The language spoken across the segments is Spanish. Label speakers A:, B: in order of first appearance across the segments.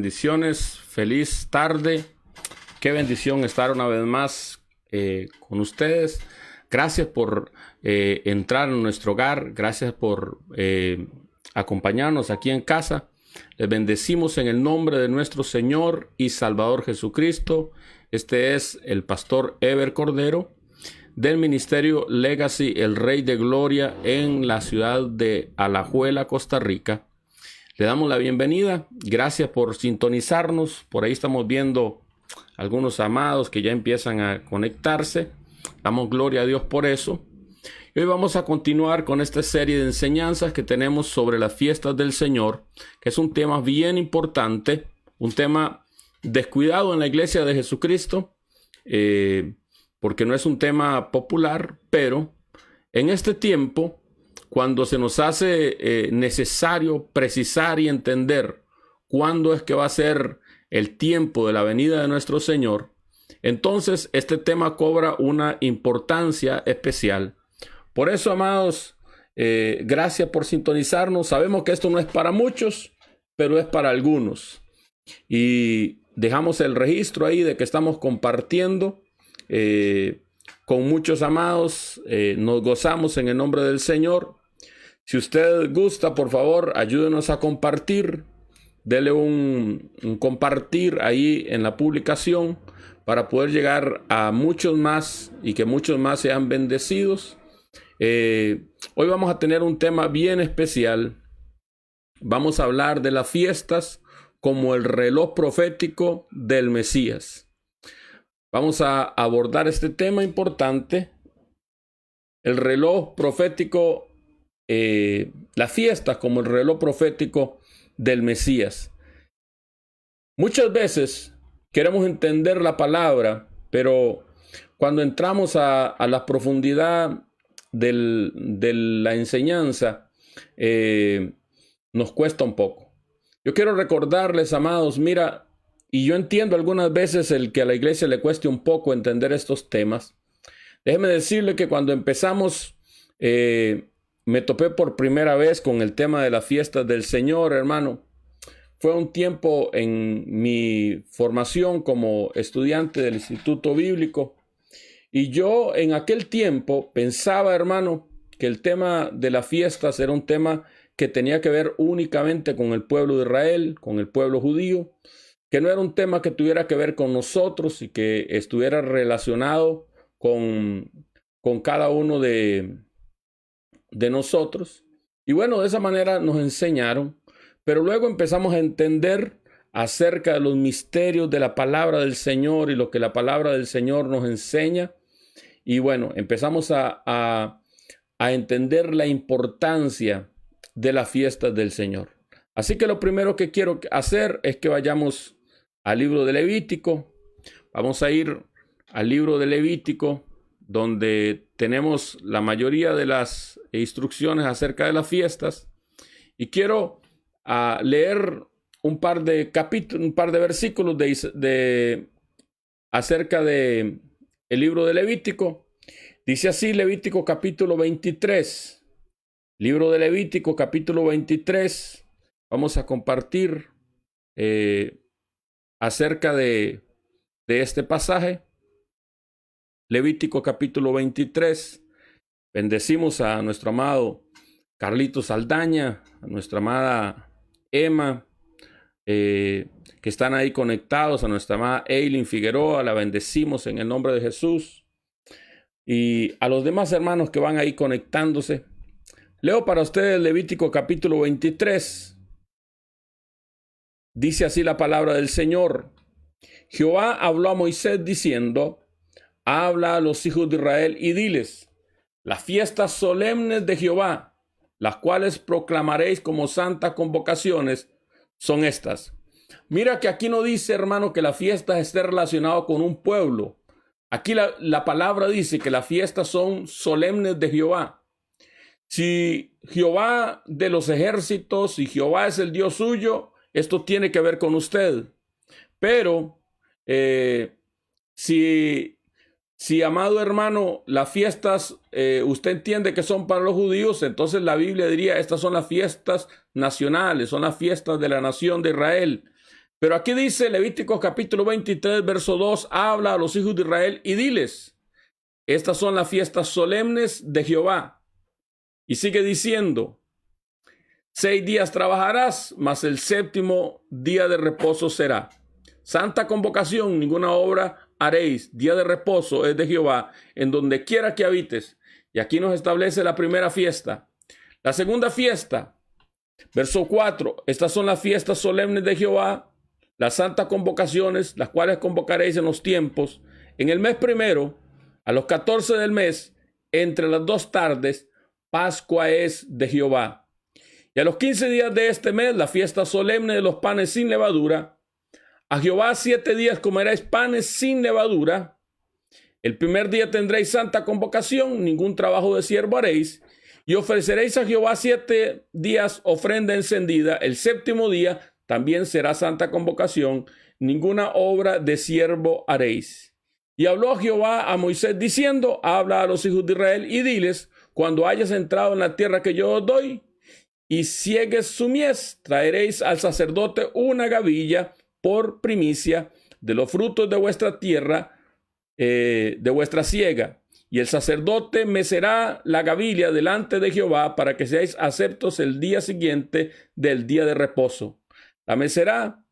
A: Bendiciones, feliz tarde. Qué bendición estar una vez más con ustedes. Gracias por entrar en nuestro hogar. Gracias por acompañarnos aquí en casa. Les bendecimos en el nombre de nuestro Señor y Salvador Jesucristo. Este es el pastor Ever Cordero del ministerio Legacy, el Rey de Gloria, en la ciudad de Alajuela, Costa Rica. Le damos la bienvenida. Gracias por sintonizarnos. Por ahí estamos viendo algunos amados que ya empiezan a conectarse. Damos gloria a Dios por eso. Y hoy vamos a continuar con esta serie de enseñanzas que tenemos sobre las fiestas del Señor, que es un tema bien importante, un tema descuidado en la iglesia de Jesucristo, porque no es un tema popular, pero en este tiempo, cuando se nos hace necesario precisar y entender cuándo es que va a ser el tiempo de la venida de nuestro Señor, entonces este tema cobra una importancia especial. Por eso, amados, gracias por sintonizarnos. Sabemos que esto no es para muchos, pero es para algunos. Y dejamos el registro ahí de que estamos compartiendo con muchos amados. Nos gozamos en el nombre del Señor. Si usted gusta, por favor, ayúdenos a compartir. Dele un compartir ahí en la publicación para poder llegar a muchos más y que muchos más sean bendecidos. Hoy vamos a tener un tema bien especial. Vamos a hablar de las fiestas como el reloj profético del Mesías. Vamos a abordar este tema importante, el reloj profético, las fiestas como el reloj profético del Mesías. Muchas veces queremos entender la palabra, pero cuando entramos a la profundidad de la enseñanza, nos cuesta un poco. Yo quiero recordarles, amados, mira, y yo entiendo algunas veces el que a la iglesia le cueste un poco entender estos temas. Déjeme decirle que cuando empezamos, me topé por primera vez con el tema de las fiestas del Señor, hermano. Fue un tiempo en mi formación como estudiante del Instituto Bíblico. Y yo en aquel tiempo pensaba, hermano, que el tema de las fiestas era un tema que tenía que ver únicamente con el pueblo de Israel, con el pueblo judío, que no era un tema que tuviera que ver con nosotros y que estuviera relacionado con cada uno de nosotros. Y bueno, de esa manera nos enseñaron, pero luego empezamos a entender acerca de los misterios de la palabra del Señor y lo que la palabra del Señor nos enseña. Y bueno, empezamos a entender la importancia de las fiestas del Señor. Así que lo primero que quiero hacer es que vayamos al libro de Levítico. Vamos a ir al libro de Levítico, donde tenemos la mayoría de las instrucciones acerca de las fiestas. Y quiero leer un par de capítulos, un par de versículos acerca de el libro de Levítico. Dice así Levítico capítulo 23. Libro de Levítico capítulo 23. Vamos a compartir acerca de este pasaje. Levítico capítulo 23. Bendecimos a nuestro amado Carlitos Saldaña, a nuestra amada Emma, que están ahí conectados, a nuestra amada Eileen Figueroa, la bendecimos en el nombre de Jesús. Y a los demás hermanos que van ahí conectándose. Leo para ustedes Levítico capítulo 23. Dice así la palabra del Señor. Jehová habló a Moisés diciendo: habla a los hijos de Israel y diles: las fiestas solemnes de Jehová, las cuales proclamaréis como santas convocaciones, son estas. Mira que aquí no dice, hermano, que la fiesta esté relacionada con un pueblo. Aquí la palabra dice que las fiestas son solemnes de Jehová. Si Jehová de los ejércitos, si Jehová es el Dios suyo, esto tiene que ver con usted. Pero si, amado hermano, las fiestas usted entiende que son para los judíos, entonces la Biblia diría: estas son las fiestas nacionales, son las fiestas de la nación de Israel. Pero aquí dice Levíticos capítulo 23, verso 2, habla a los hijos de Israel y diles, estas son las fiestas solemnes de Jehová. Y sigue diciendo, 6 días trabajarás, mas el séptimo día de reposo será. Santa convocación, ninguna obra haréis. Día de reposo es de Jehová, en donde quiera que habites. Y aquí nos establece la primera fiesta. La segunda fiesta, verso 4, estas son las fiestas solemnes de Jehová, las santas convocaciones, las cuales convocaréis en los tiempos, en el mes primero, a los 14 del mes, entre las 2 tardes, Pascua es de Jehová. Y a los 15 días de este mes, la fiesta solemne de los panes sin levadura. A Jehová 7 días comeréis panes sin levadura. El primer día tendréis santa convocación, ningún trabajo de siervo haréis. Y ofreceréis a Jehová 7 días ofrenda encendida. El séptimo día también será santa convocación, ninguna obra de siervo haréis. Y habló Jehová a Moisés diciendo, habla a los hijos de Israel y diles, cuando hayas entrado en la tierra que yo os doy, y ciegues su mies, traeréis al sacerdote una gavilla por primicia de los frutos de vuestra tierra, de vuestra siega. Y el sacerdote mecerá la gavilla delante de Jehová para que seáis aceptos el día siguiente del día de reposo. La mecerá,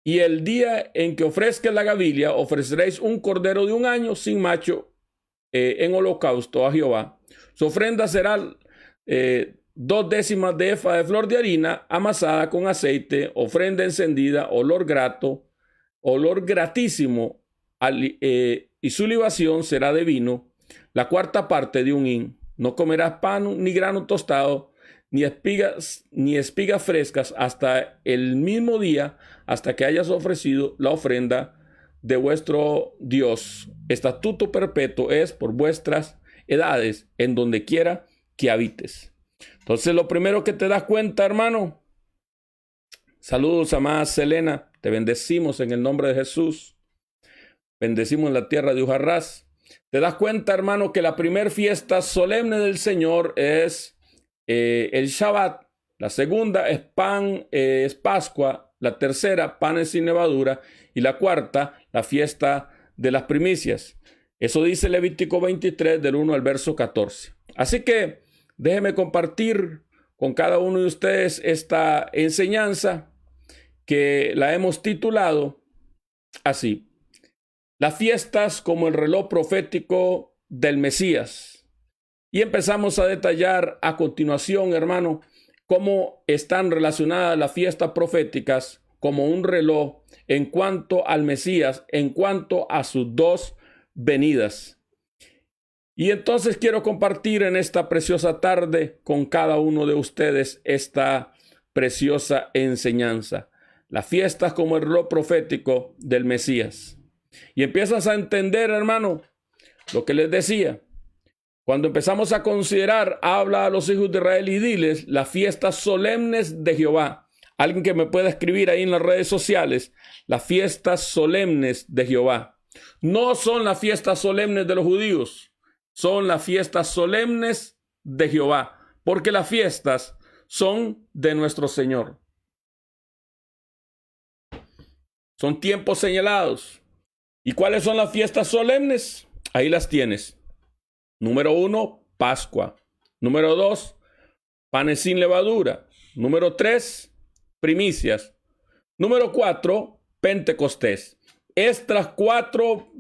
A: y el día en que ofrezca la gavilla, ofreceréis un cordero de 1 año sin macho en holocausto a Jehová. Su ofrenda será 2 décimas de efa de flor de harina amasada con aceite, ofrenda encendida, olor grato, olor gratísimo, y su libación será de vino, la 4ª parte de 1 hin. No comerás pan ni grano tostado, ni espigas frescas hasta el mismo día, hasta que hayas ofrecido la ofrenda de vuestro Dios. Estatuto perpetuo es por vuestras edades, en donde quiera que habites. Entonces, lo primero que te das cuenta, hermano, saludos, amada Selena, te bendecimos en el nombre de Jesús, bendecimos la tierra de Ujarrás. Te das cuenta, hermano, que la primer fiesta solemne del Señor es el Shabbat, la segunda es Pascua, la tercera, panes sin levadura, y la cuarta, la fiesta de las primicias. Eso dice Levítico 23, del 1 al verso 14. Así que déjeme compartir con cada uno de ustedes esta enseñanza que la hemos titulado así: las fiestas como el reloj profético del Mesías. Y empezamos a detallar a continuación, hermano, cómo están relacionadas las fiestas proféticas como un reloj en cuanto al Mesías, en cuanto a sus 2 venidas. Y entonces quiero compartir en esta preciosa tarde con cada uno de ustedes esta preciosa enseñanza. Las fiestas como el reloj profético del Mesías. Y empiezas a entender, hermano, lo que les decía. Cuando empezamos a considerar, habla a los hijos de Israel y diles, las fiestas solemnes de Jehová. Alguien que me pueda escribir ahí en las redes sociales, las fiestas solemnes de Jehová. No son las fiestas solemnes de los judíos, son las fiestas solemnes de Jehová, porque las fiestas son de nuestro Señor. Son tiempos señalados. ¿Y cuáles son las fiestas solemnes? Ahí las tienes. Número 1, Pascua. Número 2, panes sin levadura. Número 3, primicias. Número 4, Pentecostés. Estas 4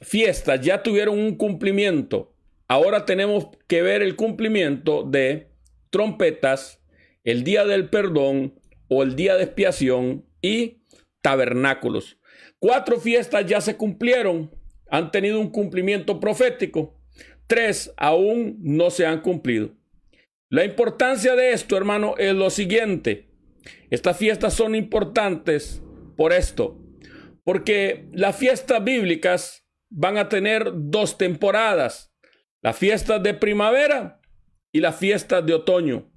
A: fiestas ya tuvieron un cumplimiento. Ahora tenemos que ver el cumplimiento de trompetas, el día del perdón o el día de expiación y tabernáculos. 4 fiestas ya se cumplieron, han tenido un cumplimiento profético. 3 aún no se han cumplido. La importancia de esto, hermano, es lo siguiente. Estas fiestas son importantes por esto, porque las fiestas bíblicas van a tener 2 temporadas, las fiestas de primavera y las fiestas de otoño.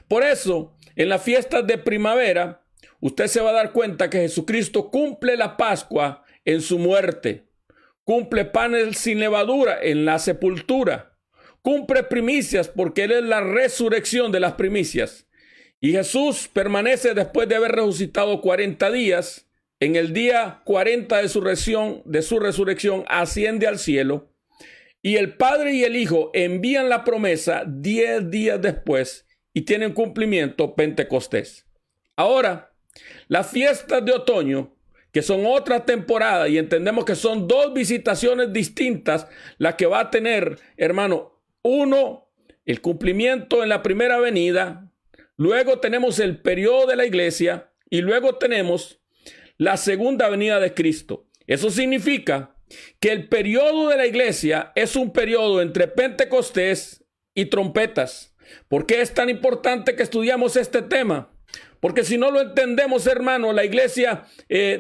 A: Por eso, en las fiestas de primavera, usted se va a dar cuenta que Jesucristo cumple la Pascua en su muerte, cumple panes sin levadura en la sepultura, cumple primicias porque Él es la resurrección de las primicias. Y Jesús permanece después de haber resucitado 40 días. En el día 40 de su resurrección, asciende al cielo. Y el Padre y el Hijo envían la promesa 10 días después y tienen cumplimiento Pentecostés. Ahora, las fiestas de otoño, que son otra temporada, y entendemos que son dos visitaciones distintas las que va a tener, hermano. Uno, el cumplimiento en la primera venida. Luego tenemos el periodo de la iglesia y luego tenemos la segunda venida de Cristo. Eso significa que el periodo de la iglesia es un periodo entre Pentecostés y trompetas. ¿Por qué es tan importante que estudiamos este tema? Porque si no lo entendemos, hermano, la iglesia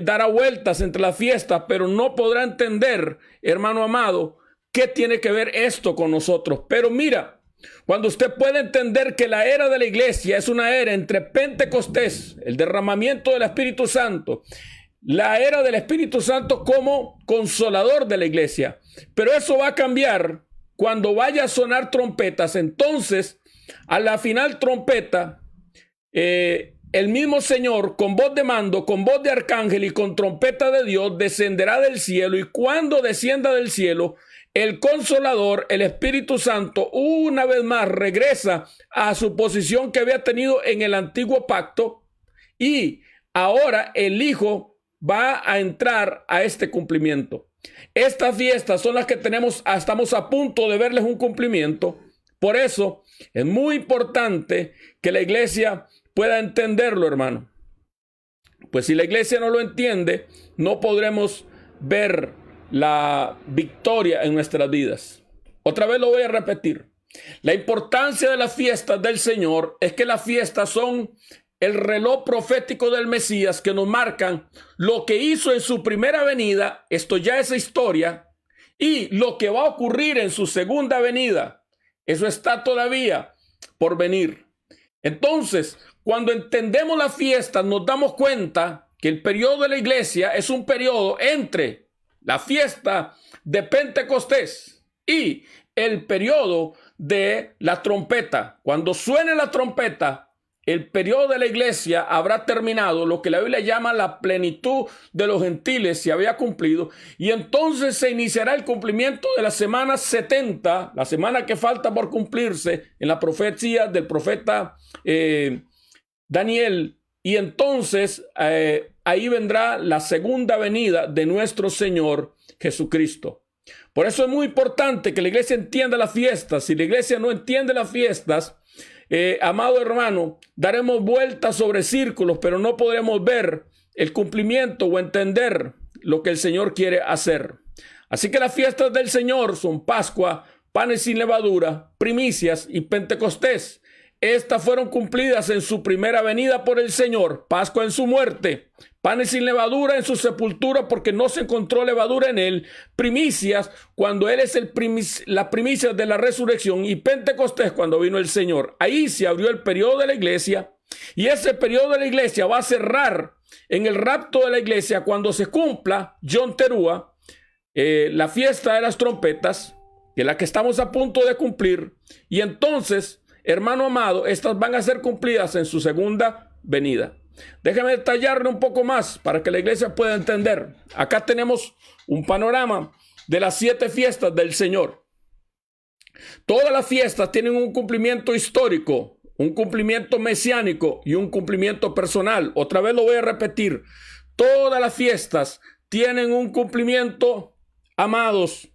A: dará vueltas entre las fiestas, pero no podrá entender, hermano amado, qué tiene que ver esto con nosotros. Pero mira, cuando usted puede entender que la era de la iglesia es una era entre Pentecostés, el derramamiento del Espíritu Santo, la era del Espíritu Santo como consolador de la iglesia, pero eso va a cambiar cuando vaya a sonar trompetas. Entonces, a la final trompeta, el mismo Señor, con voz de mando, con voz de arcángel y con trompeta de Dios, descenderá del cielo. Y cuando descienda del cielo, el Consolador, el Espíritu Santo, una vez más regresa a su posición que había tenido en el antiguo pacto. Y ahora el Hijo va a entrar a este cumplimiento. Estas fiestas son las que estamos a punto de verles un cumplimiento. Por eso es muy importante que la iglesia pueda entenderlo, hermano. Pues si la iglesia no lo entiende, no podremos ver la victoria en nuestras vidas. Otra vez lo voy a repetir. La importancia de las fiestas del Señor es que las fiestas son el reloj profético del Mesías que nos marcan lo que hizo en su primera venida, esto ya es historia, y lo que va a ocurrir en su segunda venida, eso está todavía por venir. Entonces, cuando entendemos las fiestas, nos damos cuenta que el periodo de la iglesia es un periodo entre la fiesta de Pentecostés y el periodo de la trompeta. Cuando suene la trompeta, el periodo de la iglesia habrá terminado, lo que la Biblia llama la plenitud de los gentiles se había cumplido, y entonces se iniciará el cumplimiento de la semana 70, la semana que falta por cumplirse en la profecía del profeta Daniel, y entonces ahí vendrá la segunda venida de nuestro Señor Jesucristo. Por eso es muy importante que la iglesia entienda las fiestas. Si la iglesia no entiende las fiestas, amado hermano, daremos vueltas sobre círculos, pero no podremos ver el cumplimiento o entender lo que el Señor quiere hacer. Así que las fiestas del Señor son Pascua, panes sin levadura, primicias y Pentecostés. Estas fueron cumplidas en su primera venida por el Señor, Pascua en su muerte, panes sin levadura en su sepultura porque no se encontró levadura en él, primicias cuando él es la primicia de la resurrección, y Pentecostés cuando vino el Señor. Ahí se abrió el periodo de la iglesia, y ese periodo de la iglesia va a cerrar en el rapto de la iglesia cuando se cumpla Yom Teruah, la fiesta de las trompetas, que es la que estamos a punto de cumplir, y entonces, hermano amado, estas van a ser cumplidas en su segunda venida. Déjame detallarle un poco más para que la iglesia pueda entender. Acá tenemos un panorama de las 7 fiestas del Señor. Todas las fiestas tienen un cumplimiento histórico, un cumplimiento mesiánico y un cumplimiento personal. Otra vez lo voy a repetir. Todas las fiestas tienen un cumplimiento, amados,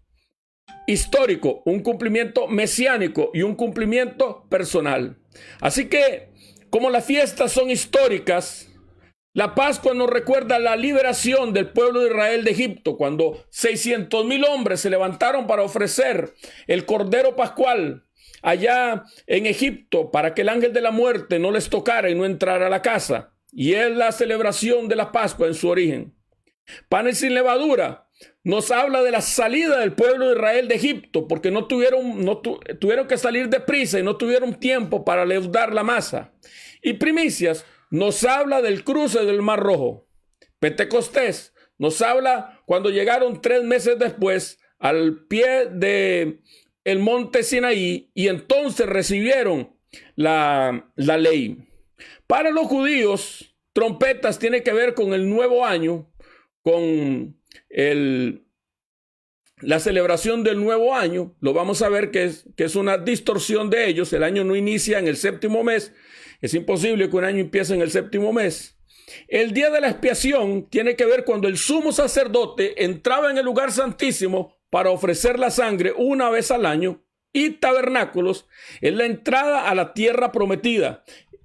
A: histórico, un cumplimiento mesiánico y un cumplimiento personal. Así que, como las fiestas son históricas, la Pascua nos recuerda la liberación del pueblo de Israel de Egipto, cuando 600,000 hombres se levantaron para ofrecer el Cordero Pascual allá en Egipto para que el ángel de la muerte no les tocara y no entrara a la casa. Y es la celebración de la Pascua en su origen. Panes sin levadura nos habla de la salida del pueblo de Israel de Egipto, porque tuvieron que salir deprisa y no tuvieron tiempo para leudar la masa. Y primicias nos habla del cruce del Mar Rojo. Pentecostés nos habla cuando llegaron 3 meses después al pie de el monte Sinaí y entonces recibieron la ley. Para los judíos, trompetas tiene que ver con el nuevo año, con la celebración del nuevo año. Lo vamos a ver que es una distorsión de ellos. El año no inicia en el séptimo mes. Es imposible que un año empiece en el séptimo mes. El día de la expiación tiene que ver cuando el sumo sacerdote entraba en el lugar santísimo para ofrecer la sangre una vez al año. Y tabernáculos es la entrada a la tierra prometida.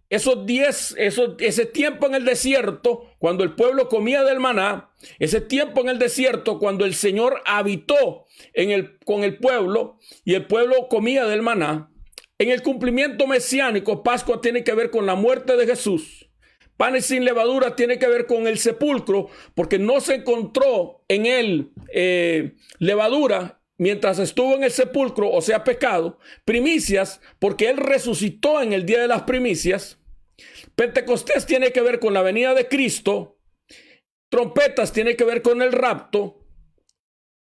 A: Ese tiempo en el desierto, cuando el pueblo comía del maná, ese tiempo en el desierto, cuando el Señor habitó con el pueblo y el pueblo comía del maná, en el cumplimiento mesiánico, Pascua tiene que ver con la muerte de Jesús. Panes sin levadura tiene que ver con el sepulcro, porque no se encontró en él levadura mientras estuvo en el sepulcro, o sea, pecado. Primicias, porque él resucitó en el día de las primicias. Pentecostés tiene que ver con la venida de Cristo. Trompetas tiene que ver con el rapto.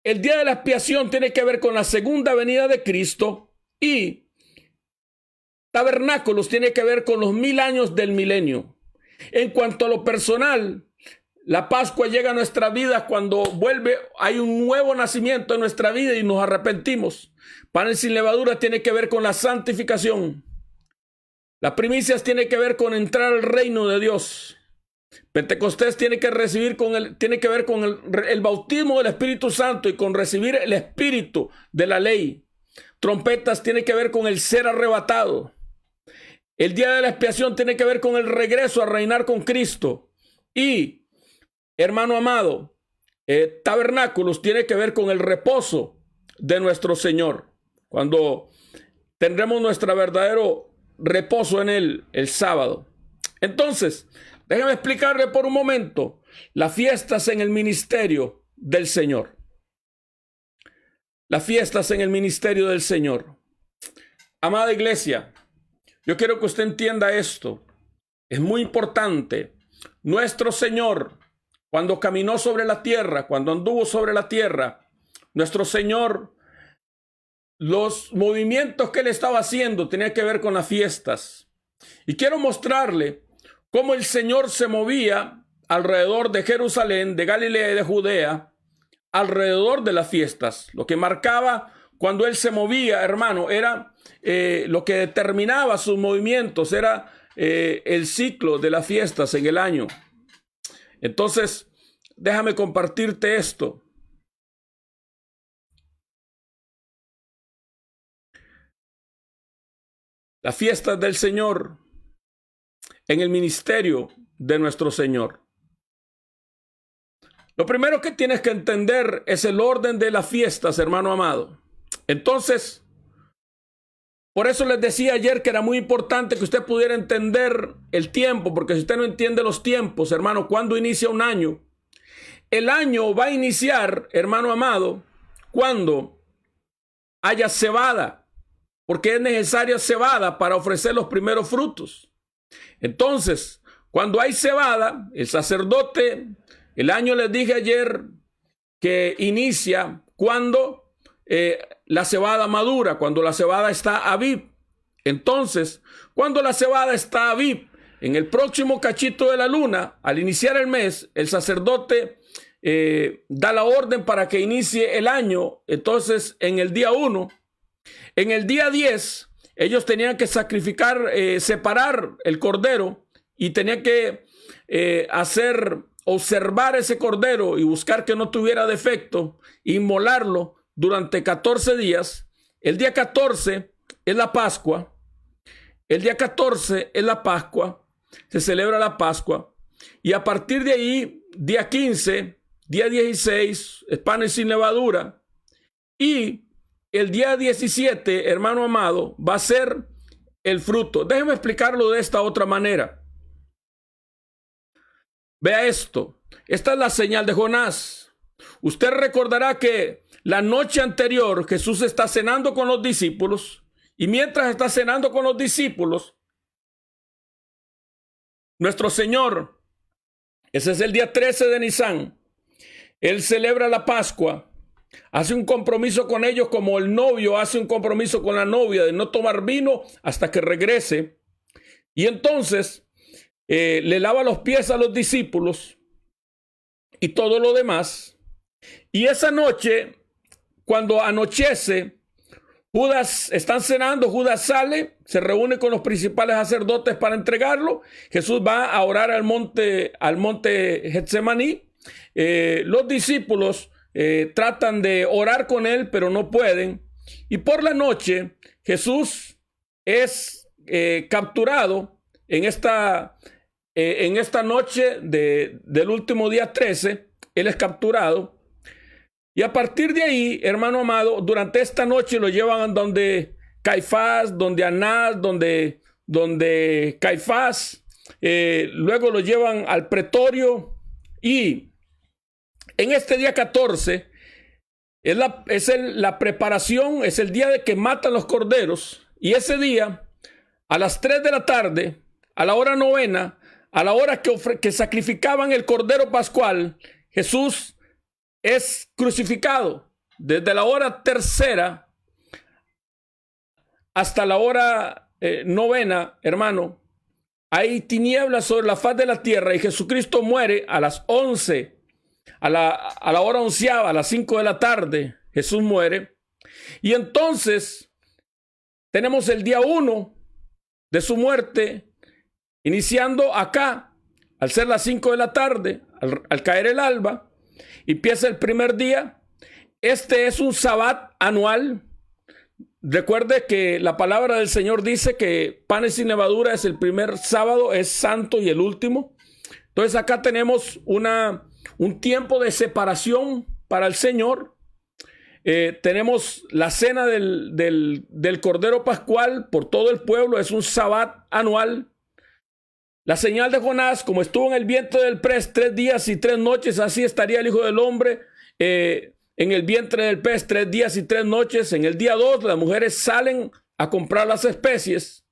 A: El día de la expiación tiene que ver con la segunda venida de Cristo. Y tabernáculos tiene que ver con los 1000 años del milenio. En cuanto a lo personal, la Pascua llega a nuestra vida cuando hay un nuevo nacimiento en nuestra vida y nos arrepentimos. Panes sin levadura tiene que ver con la santificación. Las primicias tiene que ver con entrar al reino de Dios. Pentecostés tiene que ver con el bautismo del Espíritu Santo y con recibir el Espíritu de la ley. Trompetas tiene que ver con el ser arrebatado. El día de la expiación tiene que ver con el regreso a reinar con Cristo. Y hermano amado, tabernáculos tiene que ver con el reposo de nuestro Señor, cuando tendremos nuestro verdadero reposo en el sábado. Entonces, déjeme explicarle por un momento las fiestas en el ministerio del Señor. Las fiestas en el ministerio del Señor. Amada iglesia, yo quiero que usted entienda esto. Es muy importante. Nuestro Señor, cuando caminó sobre la tierra, cuando anduvo sobre la tierra, nuestro Señor, los movimientos que él estaba haciendo tenían que ver con las fiestas. Y quiero mostrarle cómo el Señor se movía alrededor de Jerusalén, de Galilea y de Judea, alrededor de las fiestas. Lo que marcaba cuando él se movía, hermano, era lo que determinaba sus movimientos, era el ciclo de las fiestas en el año. Entonces, déjame compartirte esto. Las fiestas del Señor en el ministerio de nuestro Señor. Lo primero que tienes que entender es el orden de las fiestas, hermano amado. Entonces, por eso les decía ayer que era muy importante que usted pudiera entender el tiempo, porque si usted no entiende los tiempos, hermano, ¿cuándo inicia un año? El año va a iniciar, hermano amado, cuando haya cebada, porque es necesaria cebada para ofrecer los primeros frutos. Entonces, cuando hay cebada, el sacerdote, el año les dije ayer que inicia cuando la cebada madura, cuando la cebada está aviv. Entonces, cuando la cebada está aviv, en el próximo cachito de la luna, al iniciar el mes, el sacerdote da la orden para que inicie el año. Entonces, en el día 1, en el día 10, ellos tenían que sacrificar, separar el cordero y tenían que observar ese cordero y buscar que no tuviera defecto, inmolarlo durante 14 días. El día 14 es la Pascua. El día 14 es la Pascua. Se celebra la Pascua. Y a partir de ahí, día 15, día 16, es panes sin levadura. Y el día 17, hermano amado, va a ser el fruto. Déjeme explicarlo de esta otra manera. Vea esto. Esta es la señal de Jonás. Usted recordará que la noche anterior Jesús está cenando con los discípulos, y mientras está cenando con los discípulos, nuestro Señor, ese es el día 13 de Nisan, él celebra la Pascua, hace un compromiso con ellos como el novio hace un compromiso con la novia de no tomar vino hasta que regrese. Y entonces le lava los pies a los discípulos y todo lo demás. Y esa noche, cuando anochece, Judas, están cenando, Judas sale, se reúne con los principales sacerdotes para entregarlo. Jesús va a orar al monte Getsemaní. Los discípulos tratan de orar con él, pero no pueden. Y por la noche, Jesús es capturado en esta noche del último día 13. Él es capturado. Y a partir de ahí, hermano amado, durante esta noche lo llevan donde Caifás, donde Anás, donde Caifás. Luego lo llevan al pretorio. Y en este día 14 es la preparación, es el día de que matan los corderos. Y ese día, a las 3 de la tarde, a la hora novena, a la hora que sacrificaban el cordero pascual, Jesús es crucificado. Desde la hora tercera hasta la hora novena, hermano, hay tinieblas sobre la faz de la tierra y Jesucristo muere a las 11, a la hora onceava, a las 5 de la tarde, Jesús muere. Y entonces tenemos el día 1 de su muerte, iniciando acá, al ser las 5 de la tarde, al caer el alba. Empieza el primer día. Este es un sabbat anual. Recuerde que la palabra del Señor dice que panes sin levadura es el primer sábado, es santo y el último. Entonces acá tenemos un tiempo de separación para el Señor. Tenemos la cena del Cordero Pascual por todo el pueblo. Es un sabbat anual. La señal de Jonás, como estuvo en el vientre del pez 3 días y 3 noches, así estaría el Hijo del Hombre en el vientre del pez 3 días y 3 noches. En el día 2, las mujeres salen a comprar las especies.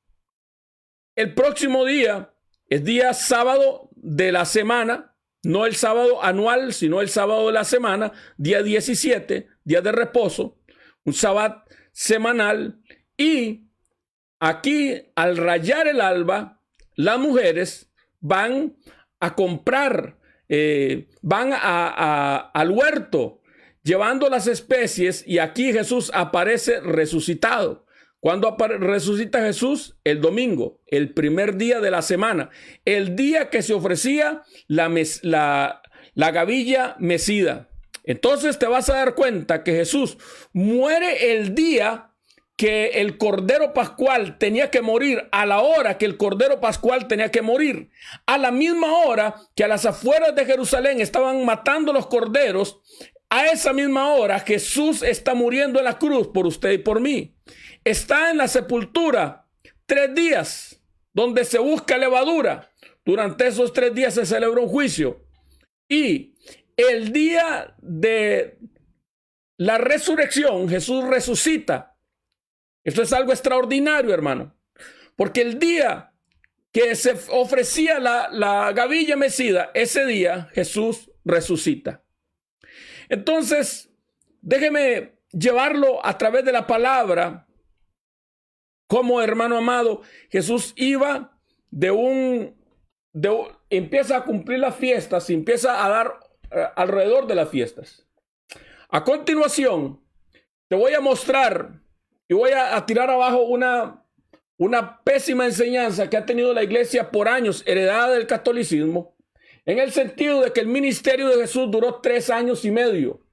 A: El próximo día es día sábado de la semana, no el sábado anual, sino el sábado de la semana, día 17, día de reposo, un sabbat semanal. Y aquí, al rayar el alba, las mujeres van a comprar, van al huerto llevando las especies, y aquí Jesús aparece resucitado. ¿Cuándo resucita Jesús? El domingo, el primer día de la semana, el día que se ofrecía la gavilla mecida. Entonces te vas a dar cuenta que Jesús muere el día que el Cordero Pascual tenía que morir, a la hora que el Cordero Pascual tenía que morir, a la misma hora que a las afueras de Jerusalén estaban matando los corderos. A esa misma hora Jesús está muriendo en la cruz por usted y por mí. Está en la sepultura 3 días donde se busca levadura. Durante esos 3 días se celebra un juicio. Y el día de la resurrección, Jesús resucita. Esto es algo extraordinario, hermano, porque el día que se ofrecía la gavilla mecida, ese día Jesús resucita. Entonces, déjeme llevarlo a través de la palabra, como, hermano amado, Jesús iba empieza a cumplir las fiestas y empieza a dar alrededor de las fiestas. A continuación, te voy a mostrar y voy a tirar abajo una pésima enseñanza que ha tenido la iglesia por años, heredada del catolicismo, en el sentido de que el ministerio de Jesús duró 3 años y medio.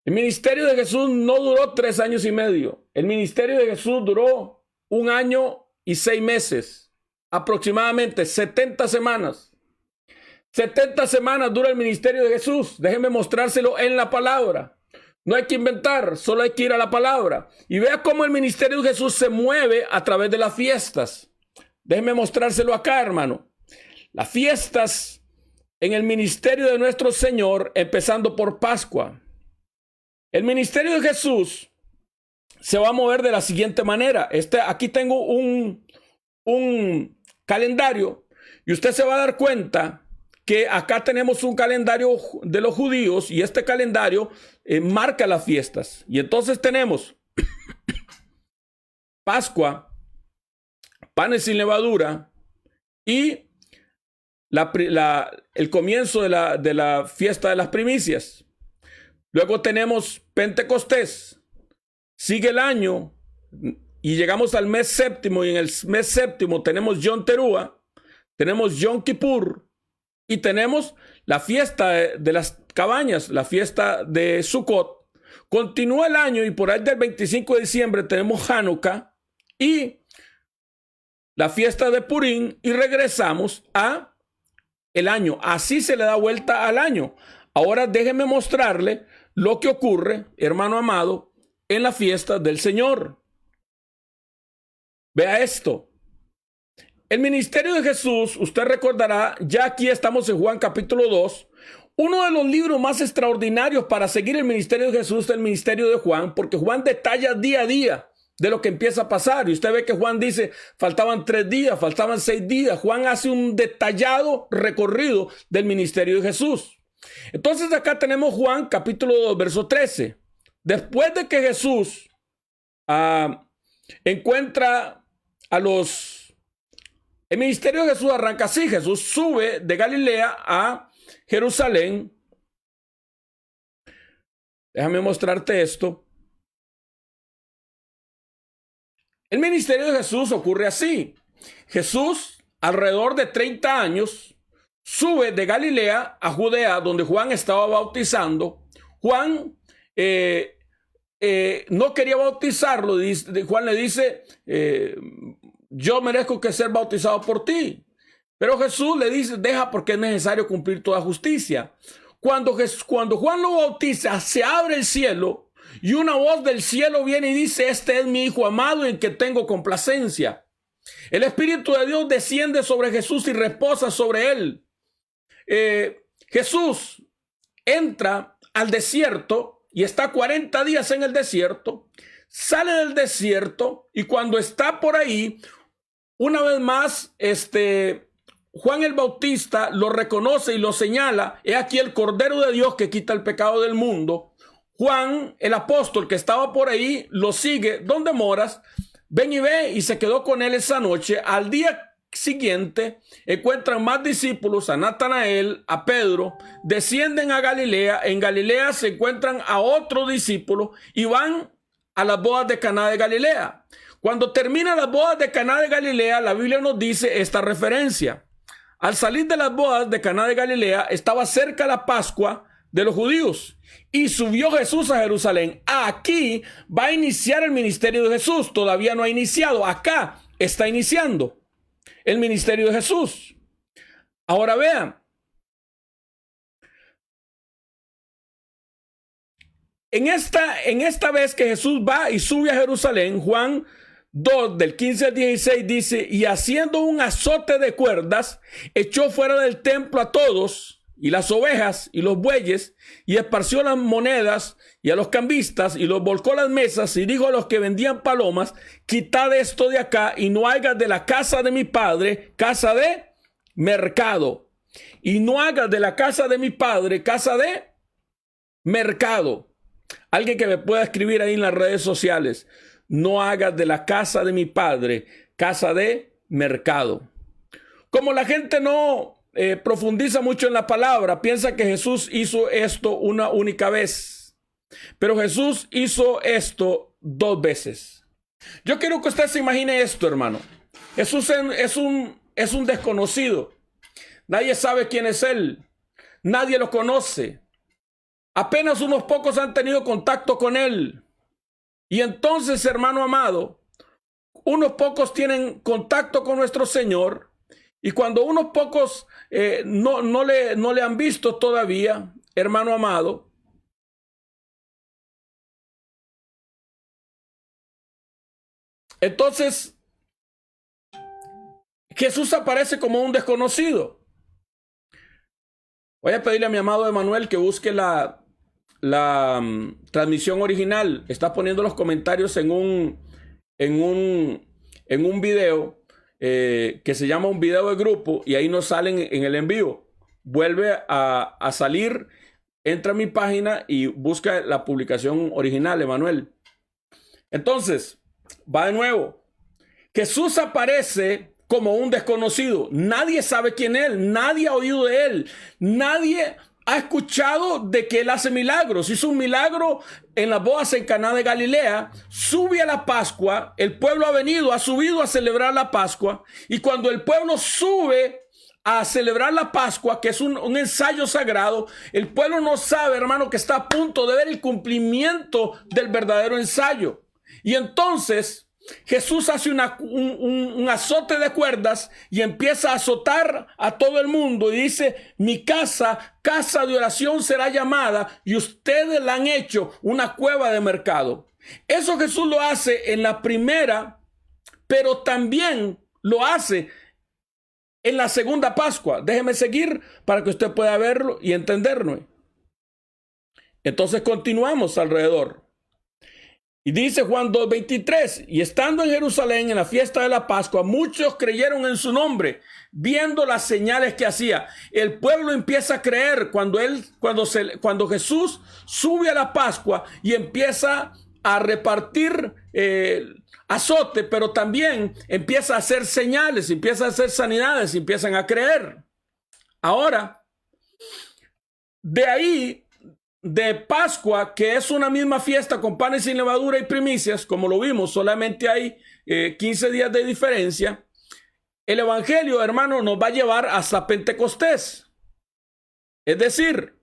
A: El ministerio de Jesús no duró 3 años y medio. El ministerio de Jesús duró 1 año y 6 meses, aproximadamente 70 semanas. 70 semanas dura el ministerio de Jesús. Déjenme mostrárselo en la palabra. No hay que inventar, solo hay que ir a la palabra. Y vea cómo el ministerio de Jesús se mueve a través de las fiestas. Déjenme mostrárselo acá, hermano. Las fiestas en el ministerio de nuestro Señor, empezando por Pascua. El ministerio de Jesús se va a mover de la siguiente manera. Aquí tengo un calendario y usted se va a dar cuenta que acá tenemos un calendario de los judíos y este calendario marca las fiestas. Y entonces tenemos Pascua, panes sin levadura y el comienzo de la fiesta de las primicias. Luego tenemos Pentecostés. Sigue el año y llegamos al mes séptimo. Y en el mes séptimo tenemos Yom Teruah, tenemos Yom Kippur y tenemos la fiesta de las cabañas, la fiesta de Sukkot. Continúa el año y por ahí del 25 de diciembre tenemos Hanukkah y la fiesta de Purim y regresamos a el año. Así se le da vuelta al año. Ahora déjenme mostrarle lo que ocurre, hermano amado, en la fiesta del Señor. Vea esto. El ministerio de Jesús, usted recordará, ya aquí estamos en Juan capítulo 2, uno de los libros más extraordinarios para seguir el ministerio de Jesús es el ministerio de Juan, porque Juan detalla día a día de lo que empieza a pasar. Y usted ve que Juan dice, faltaban 3 días, faltaban 6 días. Juan hace un detallado recorrido del ministerio de Jesús. Entonces acá tenemos Juan capítulo 2, verso 13. Después de que Jesús encuentra a los... El ministerio de Jesús arranca así. Jesús sube de Galilea a Jerusalén. Déjame mostrarte esto. El ministerio de Jesús ocurre así. Jesús, alrededor de 30 años, sube de Galilea a Judea, donde Juan estaba bautizando. Juan no quería bautizarlo. Juan le dice, yo merezco que ser bautizado por ti. Pero Jesús le dice, deja porque es necesario cumplir toda justicia. Cuando Juan lo bautiza, se abre el cielo y una voz del cielo viene y dice, este es mi Hijo amado en que tengo complacencia. El Espíritu de Dios desciende sobre Jesús y reposa sobre él. Jesús entra al desierto y está 40 días en el desierto, sale del desierto y cuando está por ahí, una vez más, Juan el Bautista lo reconoce y lo señala. He aquí el Cordero de Dios que quita el pecado del mundo. Juan, el apóstol que estaba por ahí, lo sigue. ¿Dónde moras? Ven y ve. Y se quedó con él esa noche. Al día siguiente encuentran más discípulos, a Natanael, a Pedro, descienden a Galilea. En Galilea se encuentran a otro discípulo y van a las bodas de Caná de Galilea. Cuando terminan las bodas de Caná de Galilea, la Biblia nos dice esta referencia. Al salir de las bodas de Caná de Galilea, estaba cerca la Pascua de los judíos y subió Jesús a Jerusalén. Aquí va a iniciar el ministerio de Jesús. Todavía no ha iniciado. Acá está iniciando el ministerio de Jesús. Ahora vean. En esta vez que Jesús va y sube a Jerusalén, Juan 2, del 15 al 16 dice, y haciendo un azote de cuerdas, echó fuera del templo a todos, y las ovejas y los bueyes, y esparció las monedas y a los cambistas, y los volcó a las mesas, y dijo a los que vendían palomas, quitad esto de acá, y no hagas de la casa de mi padre casa de mercado, y no hagas de la casa de mi padre casa de mercado. Alguien que me pueda escribir ahí en las redes sociales. No hagas de la casa de mi padre casa de mercado. Como la gente no profundiza mucho en la palabra, piensa que Jesús hizo esto una única vez. Pero Jesús hizo esto 2 veces. Yo quiero que usted se imagine esto, hermano. Jesús es un desconocido. Nadie sabe quién es él. Nadie lo conoce. Apenas unos pocos han tenido contacto con él. Y entonces, hermano amado, unos pocos tienen contacto con nuestro Señor. Y cuando unos pocos no le han visto todavía, hermano amado, entonces Jesús aparece como un desconocido. Voy a pedirle a mi amado Emanuel que busque la transmisión original. Está poniendo los comentarios en un video que se llama un video de grupo y ahí nos salen en el envío. Vuelve a salir, entra a mi página y busca la publicación original, Emanuel. Entonces, va de nuevo. Jesús aparece como un desconocido. Nadie sabe quién es él, nadie ha oído de él, nadie ha escuchado de que él hace milagros. Hizo un milagro en las bodas en Caná de Galilea, sube a la Pascua, el pueblo ha subido a celebrar la Pascua, y cuando el pueblo sube a celebrar la Pascua, que es un ensayo sagrado, el pueblo no sabe, hermano, que está a punto de ver el cumplimiento del verdadero ensayo. Y entonces Jesús hace un azote de cuerdas y empieza a azotar a todo el mundo y dice: mi casa, casa de oración será llamada, y ustedes la han hecho una cueva de mercado. Eso Jesús lo hace en la primera, pero también lo hace en la segunda Pascua. Déjeme seguir para que usted pueda verlo y entenderlo. Entonces continuamos alrededor. Y dice Juan 2:23, y estando en Jerusalén en la fiesta de la Pascua, muchos creyeron en su nombre, viendo las señales que hacía. El pueblo empieza a creer cuando Jesús sube a la Pascua y empieza a repartir azote, pero también empieza a hacer señales, empieza a hacer sanidades, empiezan a creer. Ahora, de ahí, de Pascua, que es una misma fiesta con panes sin levadura y primicias, como lo vimos, solamente hay 15 días de diferencia. El evangelio, hermano, nos va a llevar hasta Pentecostés. Es decir,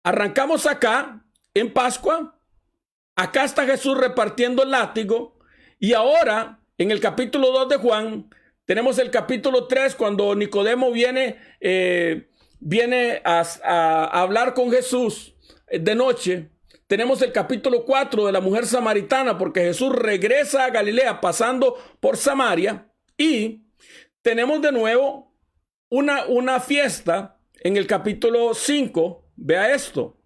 A: arrancamos acá en Pascua, acá está Jesús repartiendo el látigo, y ahora en el capítulo 2 de Juan tenemos el capítulo 3 cuando Nicodemo viene a hablar con Jesús de noche. Tenemos el capítulo 4 de la mujer samaritana, porque Jesús regresa a Galilea pasando por Samaria, y tenemos de nuevo una fiesta en el capítulo 5. Vea esto.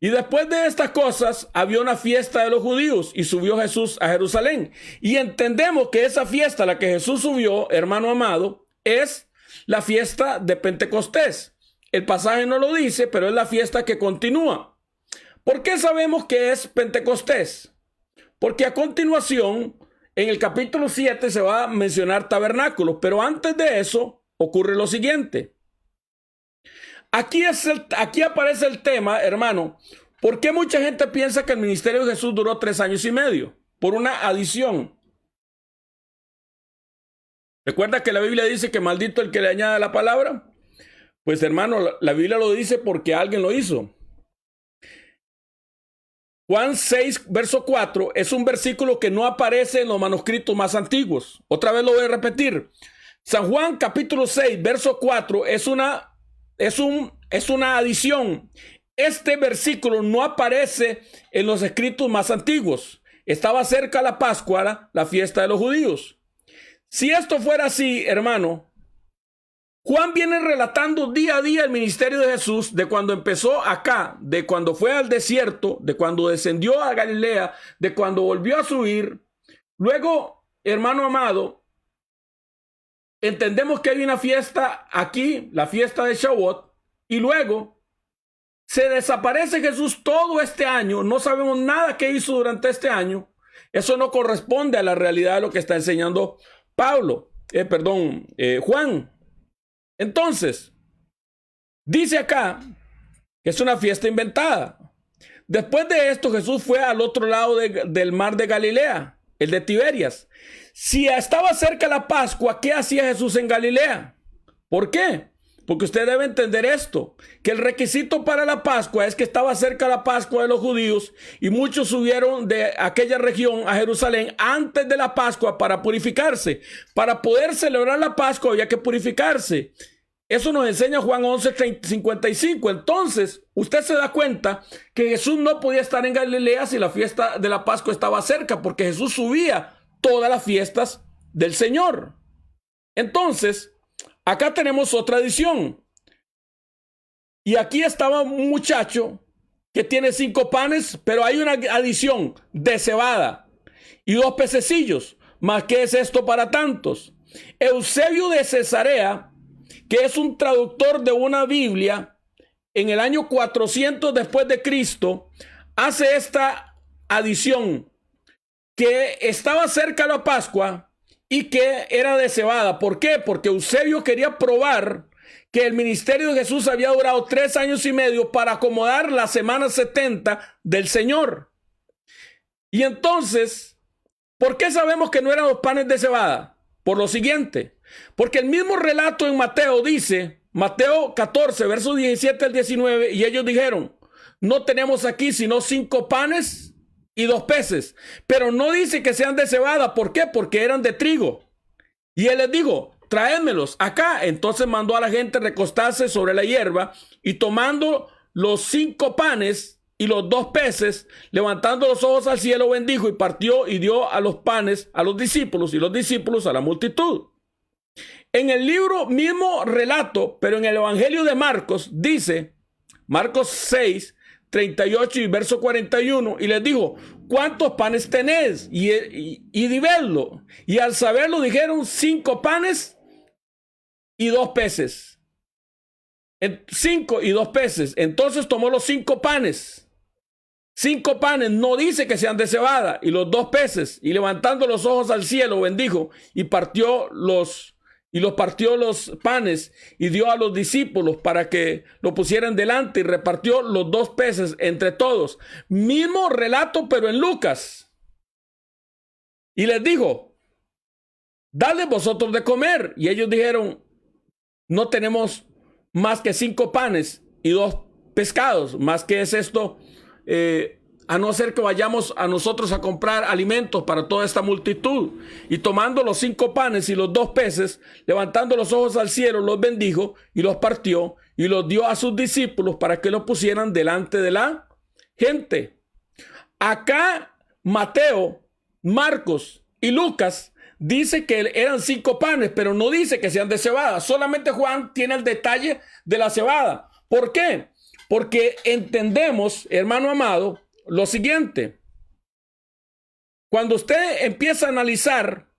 A: Y después de estas cosas había una fiesta de los judíos, y subió Jesús a Jerusalén. Y entendemos que esa fiesta a la que Jesús subió, hermano amado, es la fiesta de Pentecostés. El pasaje no lo dice, pero es la fiesta que continúa. ¿Por qué sabemos que es Pentecostés? Porque a continuación, en el capítulo 7 se va a mencionar tabernáculos, pero antes de eso ocurre lo siguiente. Aquí aparece el tema, hermano. ¿Por qué mucha gente piensa que el ministerio de Jesús duró 3 años y medio? Por una adición. ¿Recuerda que la Biblia dice que maldito el que le añada la palabra? Pues hermano, la Biblia lo dice porque alguien lo hizo. Juan 6, verso 4, es un versículo que no aparece en los manuscritos más antiguos. Otra vez lo voy a repetir. San Juan capítulo 6, verso 4 es una adición. Este versículo no aparece en los escritos más antiguos. Estaba cerca la Pascua, la fiesta de los judíos. Si esto fuera así, hermano, Juan viene relatando día a día el ministerio de Jesús, de cuando empezó acá, de cuando fue al desierto, de cuando descendió a Galilea, de cuando volvió a subir. Luego, hermano amado, entendemos que hay una fiesta aquí, la fiesta de Shavuot, y luego se desaparece Jesús todo este año. No sabemos nada que hizo durante este año. Eso no corresponde a la realidad de lo que está enseñando Juan. Entonces, dice acá que es una fiesta inventada. Después de esto, Jesús fue al otro lado del mar de Galilea, el de Tiberias. Si estaba cerca la Pascua, ¿qué hacía Jesús en Galilea? ¿Por qué? Porque usted debe entender esto, que el requisito para la Pascua es que estaba cerca la Pascua de los judíos, y muchos subieron de aquella región a Jerusalén antes de la Pascua para purificarse. Para poder celebrar la Pascua había que purificarse. Eso nos enseña Juan 11:55. Entonces, usted se da cuenta que Jesús no podía estar en Galilea si la fiesta de la Pascua estaba cerca, porque Jesús subía todas las fiestas del Señor. Entonces, acá tenemos otra adición. Y aquí estaba un muchacho que tiene 5 panes, pero hay una adición de cebada y 2 pececillos. ¿Más qué es esto para tantos? Eusebio de Cesarea, que es un traductor de una Biblia, en el año 400 después de Cristo, hace esta adición, que estaba cerca la Pascua y que era de cebada. ¿Por qué? Porque Eusebio quería probar que el ministerio de Jesús había durado 3 años y medio para acomodar la semana 70 del Señor. Y entonces, ¿por qué sabemos que no eran los panes de cebada? Por lo siguiente, porque el mismo relato en Mateo dice, Mateo 14, versos 17 al 19, y ellos dijeron, no tenemos aquí sino 5 panes y 2 peces, pero no dice que sean de cebada. ¿Por qué? Porque eran de trigo. Y él les dijo, tráemelos acá. Entonces mandó a la gente recostarse sobre la hierba y tomando los 5 panes y los 2 peces, levantando los ojos al cielo, bendijo y partió y dio a los panes a los discípulos y los discípulos a la multitud. En el libro mismo relato, pero en el Evangelio de Marcos, dice, Marcos 6, 38 y verso 41, y les dijo, ¿cuántos panes tenés? Y dividlo. Y al saberlo dijeron, 5 panes y 2 peces. 5 y 2 peces. Entonces tomó los 5 panes. 5 panes, no dice que sean de cebada, y los 2 peces, y levantando los ojos al cielo, bendijo, y partió los panes, y dio a los discípulos para que lo pusieran delante, y repartió los 2 peces entre todos. Mismo relato, pero en Lucas. Y les dijo, dadle vosotros de comer. Y ellos dijeron, no tenemos más que 5 panes y 2 pescados. Más que es esto, a no ser que vayamos a nosotros a comprar alimentos para toda esta multitud. Y tomando los 5 panes y los 2 peces, levantando los ojos al cielo, los bendijo y los partió y los dio a sus discípulos para que los pusieran delante de la gente. Acá Mateo, Marcos y Lucas dice que eran 5 panes, pero no dice que sean de cebada. Solamente Juan tiene el detalle de la cebada. ¿Por qué? Porque entendemos, hermano amado, lo siguiente. Cuando usted empieza a analizar,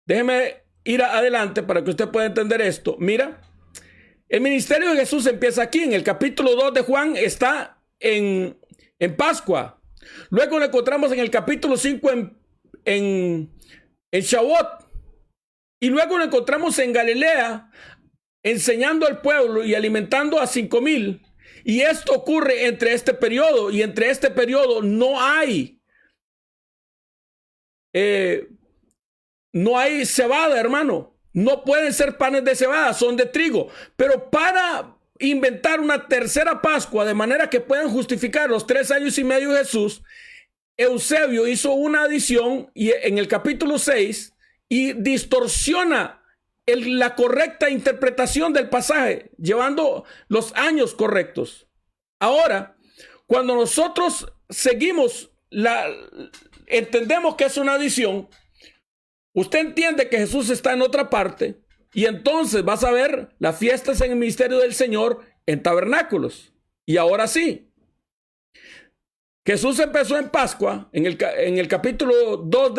A: déjeme ir adelante para que usted pueda entender esto. Mira, el ministerio de Jesús empieza aquí. En el capítulo 2 de Juan está en Pascua. Luego lo encontramos en el capítulo 5 en Shavuot. Y luego lo encontramos en Galilea enseñando al pueblo y alimentando a 5,000. Y esto ocurre entre este periodo, y entre este periodo no hay cebada, hermano. No pueden ser panes de cebada, son de trigo. Pero para inventar una tercera Pascua, de manera que puedan justificar los 3 años y medio de Jesús, Eusebio hizo una adición en el capítulo 6 y distorsiona la correcta interpretación del pasaje, llevando los años correctos. Ahora, cuando nosotros seguimos, entendemos que es una adición, usted entiende que Jesús está en otra parte, y entonces vas a ver las fiestas en el ministerio del Señor en tabernáculos. Y ahora sí, Jesús empezó en Pascua, en el capítulo 2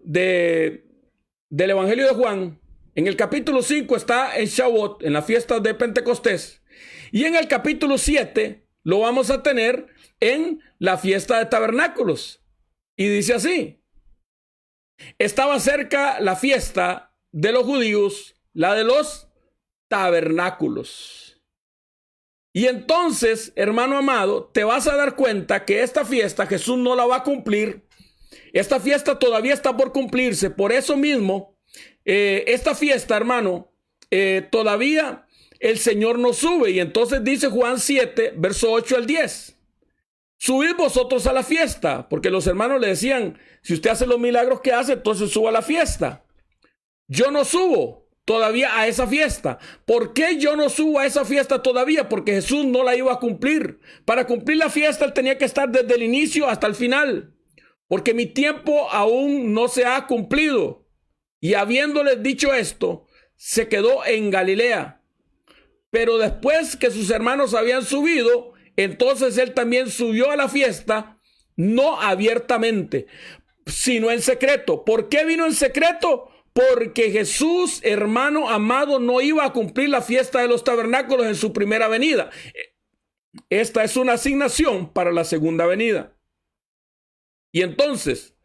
A: del Evangelio de Juan. En el capítulo 5 está en Shavuot, en la fiesta de Pentecostés. Y en el capítulo 7 lo vamos a tener en la fiesta de tabernáculos. Y dice así: estaba cerca la fiesta de los judíos, la de los tabernáculos. Y entonces, hermano amado, te vas a dar cuenta que esta fiesta Jesús no la va a cumplir. Esta fiesta todavía está por cumplirse. Por eso mismo, esta fiesta, hermano, todavía el Señor no sube. Y entonces dice Juan 7, verso 8 al 10. Subid vosotros a la fiesta, porque los hermanos le decían, si usted hace los milagros que hace, entonces suba a la fiesta. Yo no subo todavía a esa fiesta. ¿Por qué yo no subo a esa fiesta todavía? Porque Jesús no la iba a cumplir. Para cumplir la fiesta, él tenía que estar desde el inicio hasta el final. Porque mi tiempo aún no se ha cumplido. Y habiéndoles dicho esto, se quedó en Galilea. Pero después que sus hermanos habían subido, entonces él también subió a la fiesta, no abiertamente, sino en secreto. ¿Por qué vino en secreto? Porque Jesús, hermano amado, no iba a cumplir la fiesta de los tabernáculos en su primera venida. Esta es una asignación para la segunda venida. Y entonces,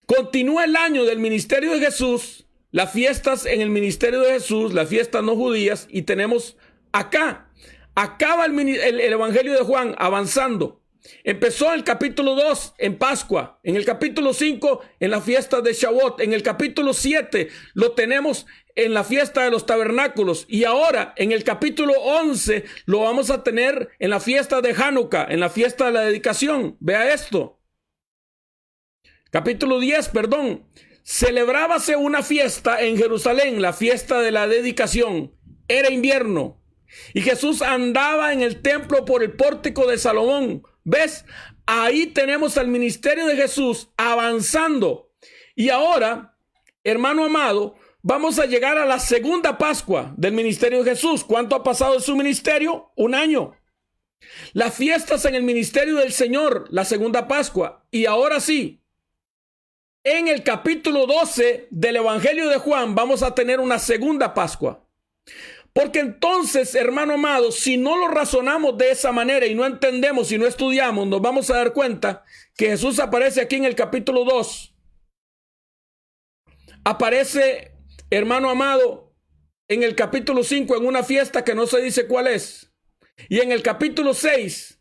A: Continúa el año del ministerio de Jesús, las fiestas en el ministerio de Jesús, las fiestas no judías, y tenemos acá, acaba el Evangelio de Juan avanzando. Empezó en el capítulo 2 en Pascua, en el capítulo 5 en la fiesta de Shavuot, en el capítulo 7 lo tenemos en la fiesta de los tabernáculos, y ahora en el capítulo 11 lo vamos a tener en la fiesta de Hanukkah, en la fiesta de la dedicación. Vea esto. Capítulo 10, perdón. Celebrábase una fiesta en Jerusalén, la fiesta de la dedicación. Era invierno y Jesús andaba en el templo por el pórtico de Salomón. ¿Ves? Ahí tenemos al ministerio de Jesús avanzando. Y ahora, hermano amado, vamos a llegar a la segunda Pascua del ministerio de Jesús. ¿Cuánto ha pasado en su ministerio? 1 año. Las fiestas en el ministerio del Señor, la segunda Pascua. Y ahora sí, en el capítulo 12 del Evangelio de Juan vamos a tener una segunda Pascua. Porque entonces, hermano amado, si no lo razonamos de esa manera y no entendemos y no estudiamos, nos vamos a dar cuenta que Jesús aparece aquí en el capítulo 2. Aparece, hermano amado, en el capítulo 5 en una fiesta que no se dice cuál es. Y en el capítulo 6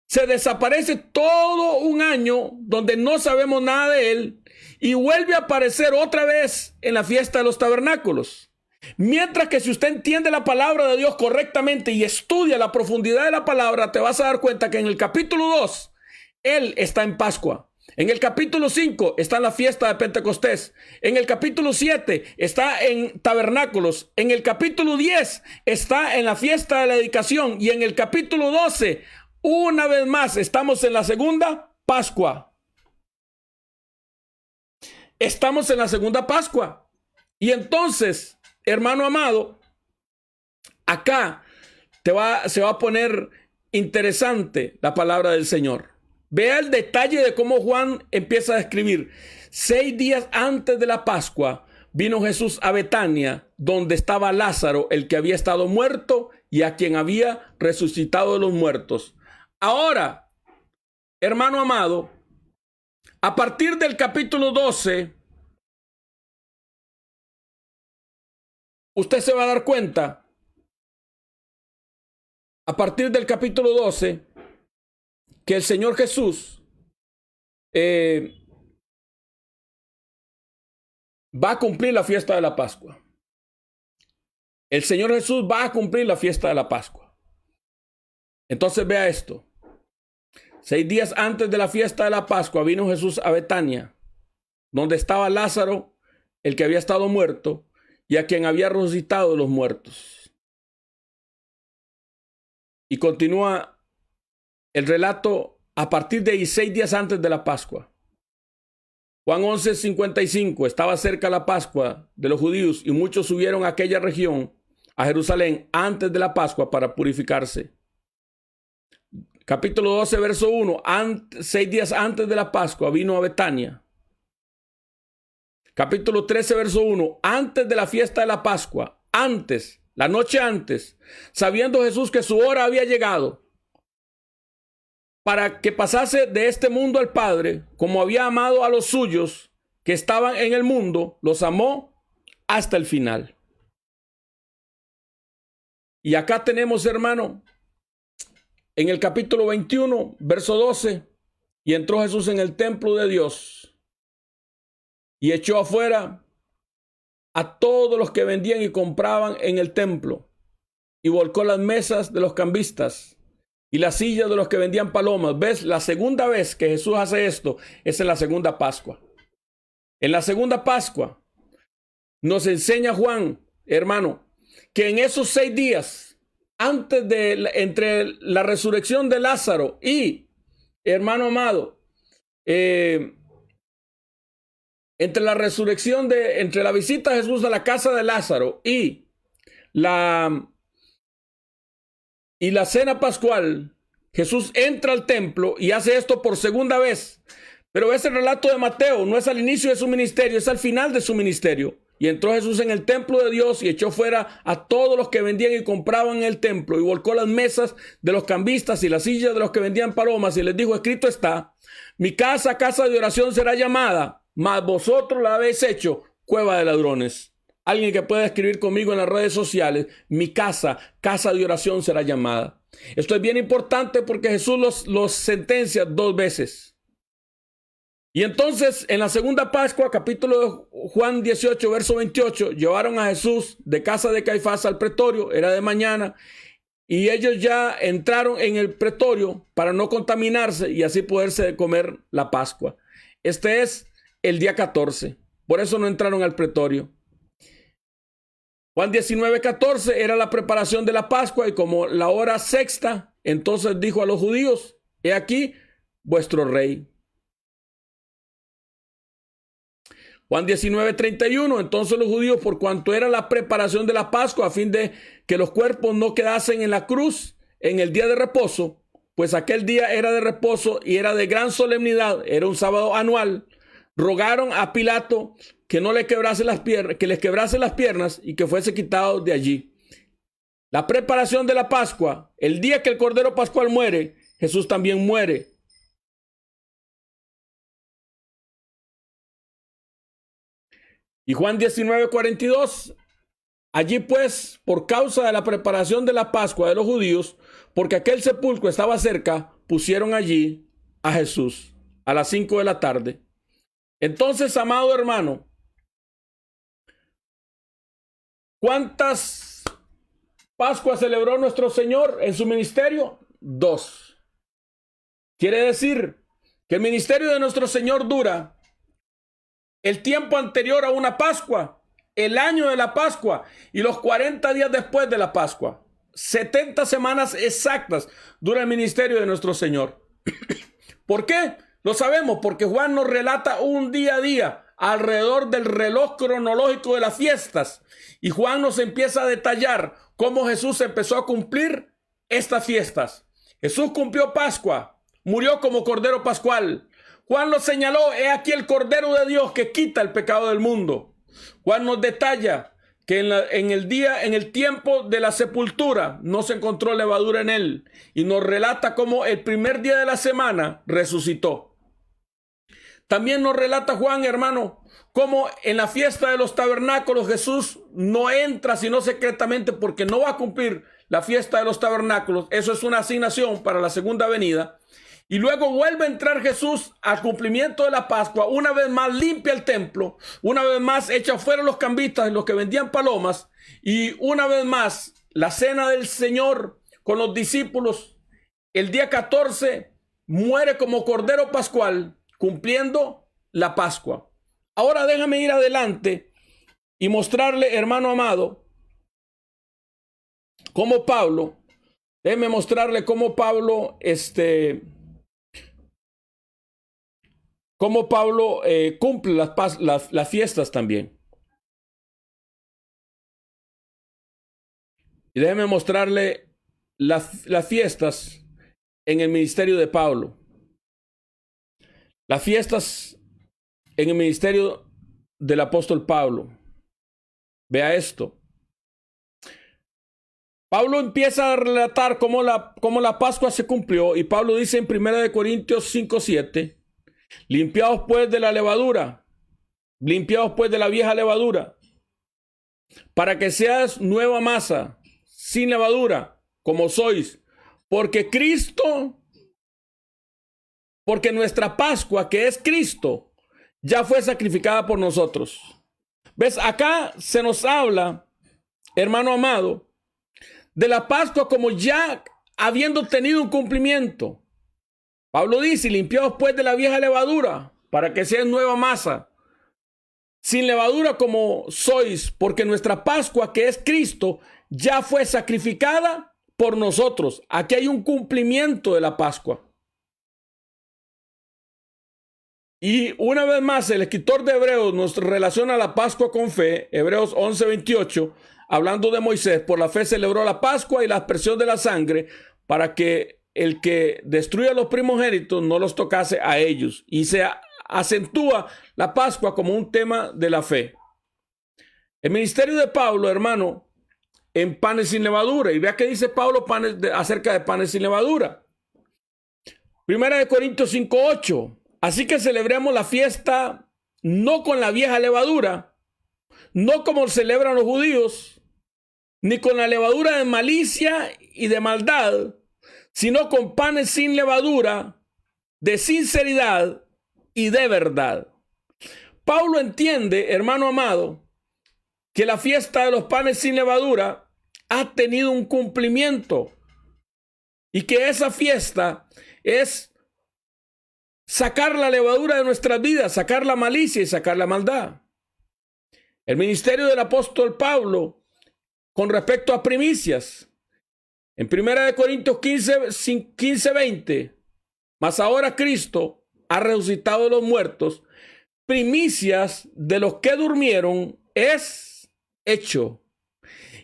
A: se desaparece todo un año donde no sabemos nada de él y vuelve a aparecer otra vez en la fiesta de los tabernáculos. Mientras que si usted entiende la palabra de Dios correctamente y estudia la profundidad de la palabra, te vas a dar cuenta que en el capítulo 2, Él está en Pascua. En el capítulo 5 está en la fiesta de Pentecostés. En el capítulo 7 está en tabernáculos. En el capítulo 10 está en la fiesta de la dedicación. Y en el capítulo 12, una vez más, estamos en la segunda Pascua. Estamos en la segunda Pascua. Y entonces, hermano amado, acá se va a poner interesante la palabra del Señor. Vea el detalle de cómo Juan empieza a escribir. 6 días antes de la Pascua vino Jesús a Betania, donde estaba Lázaro, el que había estado muerto y a quien había resucitado de los muertos. Ahora, hermano amado, a partir del capítulo 12, usted se va a dar cuenta, a partir del capítulo 12, que el Señor Jesús va a cumplir la fiesta de la Pascua. El Señor Jesús va a cumplir la fiesta de la Pascua. Entonces vea esto. 6 días antes de la fiesta de la Pascua vino Jesús a Betania, donde estaba Lázaro, el que había estado muerto, y a quien había resucitado de los muertos. Y continúa el relato a partir de 6 días antes de la Pascua. Juan 11:55, estaba cerca la Pascua de los judíos y muchos subieron a aquella región, a Jerusalén, antes de la Pascua para purificarse. Capítulo 12, verso 1, 6 días antes de la Pascua vino a Betania. Capítulo 13, verso 1, antes de la fiesta de la Pascua, antes, la noche antes, sabiendo Jesús que su hora había llegado, para que pasase de este mundo al Padre, como había amado a los suyos que estaban en el mundo, los amó hasta el final. Y acá tenemos, hermano, en el capítulo 21, verso 12, y entró Jesús en el templo de Dios y echó afuera a todos los que vendían y compraban en el templo y volcó las mesas de los cambistas y las sillas de los que vendían palomas. ¿Ves? La segunda vez que Jesús hace esto es en la segunda Pascua. En la segunda Pascua nos enseña Juan, hermano, que en esos 6 días, entre la resurrección de Lázaro y, hermano amado, entre la visita de Jesús a la casa de Lázaro y la cena pascual, Jesús entra al templo y hace esto por segunda vez. Pero ese relato de Mateo no es al inicio de su ministerio, es al final de su ministerio. Y entró Jesús en el templo de Dios y echó fuera a todos los que vendían y compraban en el templo y volcó las mesas de los cambistas y las sillas de los que vendían palomas y les dijo: escrito está, mi casa, casa de oración será llamada, mas vosotros la habéis hecho cueva de ladrones. Alguien que pueda escribir conmigo en las redes sociales, mi casa, casa de oración será llamada. Esto es bien importante porque Jesús los sentencia 2 veces. Y entonces, en la segunda Pascua, capítulo de Juan 18, verso 28, llevaron a Jesús de casa de Caifás al pretorio, era de mañana, y ellos ya entraron en el pretorio para no contaminarse y así poderse comer la Pascua. Este es el día 14, por eso no entraron al pretorio. Juan 19, 14 era la preparación de la Pascua y como la hora sexta, entonces dijo a los judíos, he aquí vuestro rey. Juan 19, 31, entonces los judíos, por cuanto era la preparación de la Pascua, a fin de que los cuerpos no quedasen en la cruz en el día de reposo, pues aquel día era de reposo y era de gran solemnidad, era un sábado anual, rogaron a Pilato que no le quebrase las piernas, que les quebrase las piernas y que fuese quitado de allí. La preparación de la Pascua, el día que el Cordero Pascual muere, Jesús también muere. Y Juan 19, 42, allí pues, por causa de la preparación de la Pascua de los judíos, porque aquel sepulcro estaba cerca, pusieron allí a Jesús a las 5 de la tarde. Entonces, amado hermano, ¿cuántas Pascuas celebró nuestro Señor en su ministerio? 2. Quiere decir que el ministerio de nuestro Señor dura el tiempo anterior a una Pascua, el año de la Pascua y los 40 días después de la Pascua. 70 semanas exactas dura el ministerio de nuestro Señor. ¿Por qué? Lo sabemos porque Juan nos relata un día a día alrededor del reloj cronológico de las fiestas. Y Juan nos empieza a detallar cómo Jesús empezó a cumplir estas fiestas. Jesús cumplió Pascua, murió como Cordero Pascual. Juan lo señaló, he aquí el Cordero de Dios que quita el pecado del mundo. Juan nos detalla que en el tiempo de la sepultura no se encontró levadura en él y nos relata cómo el primer día de la semana resucitó. También nos relata Juan, hermano, cómo en la fiesta de los tabernáculos Jesús no entra sino secretamente porque no va a cumplir la fiesta de los tabernáculos. Eso es una asignación para la segunda venida. Y luego vuelve a entrar Jesús al cumplimiento de la Pascua. Una vez más limpia el templo. Una vez más echa fuera los cambistas, los que vendían palomas. Y una vez más la cena del Señor con los discípulos. El día 14 muere como Cordero Pascual, cumpliendo la Pascua. Ahora déjame ir adelante y mostrarle, hermano amado, cómo Pablo, déjeme mostrarle cómo Pablo, cumple las fiestas también. Y déjeme mostrarle las fiestas en el ministerio de Pablo. Las fiestas en el ministerio del apóstol Pablo. Vea esto. Pablo empieza a relatar cómo la Pascua se cumplió. Y Pablo dice en 1 Corintios 5:7. Limpiaos pues de la levadura, limpiaos pues de la vieja levadura, para que seas nueva masa, sin levadura, como sois, porque nuestra Pascua, que es Cristo, ya fue sacrificada por nosotros. ¿Ves? Acá se nos habla, hermano amado, de la Pascua como ya habiendo tenido un cumplimiento. Pablo dice, limpiaos pues de la vieja levadura, para que seas nueva masa, sin levadura como sois, porque nuestra Pascua, que es Cristo, ya fue sacrificada por nosotros. Aquí hay un cumplimiento de la Pascua. Y una vez más, el escritor de Hebreos nos relaciona la Pascua con fe. Hebreos 11:28, hablando de Moisés, por la fe celebró la Pascua y la aspersión de la sangre, para que el que destruya a los primogénitos no los tocase a ellos. Y se acentúa la Pascua como un tema de la fe. El ministerio de Pablo, hermano, en panes sin levadura. Y vea qué dice Pablo acerca de panes sin levadura. 1 Corintios 5:8. Así que celebremos la fiesta no con la vieja levadura, no como celebran los judíos, ni con la levadura de malicia y de maldad, sino con panes sin levadura, de sinceridad y de verdad. Pablo entiende, hermano amado, que la fiesta de los panes sin levadura ha tenido un cumplimiento y que esa fiesta es sacar la levadura de nuestras vidas, sacar la malicia y sacar la maldad. El ministerio del apóstol Pablo con respecto a primicias, en 1 Corintios 15, 20, mas ahora Cristo ha resucitado de los muertos, primicias de los que durmieron es hecho.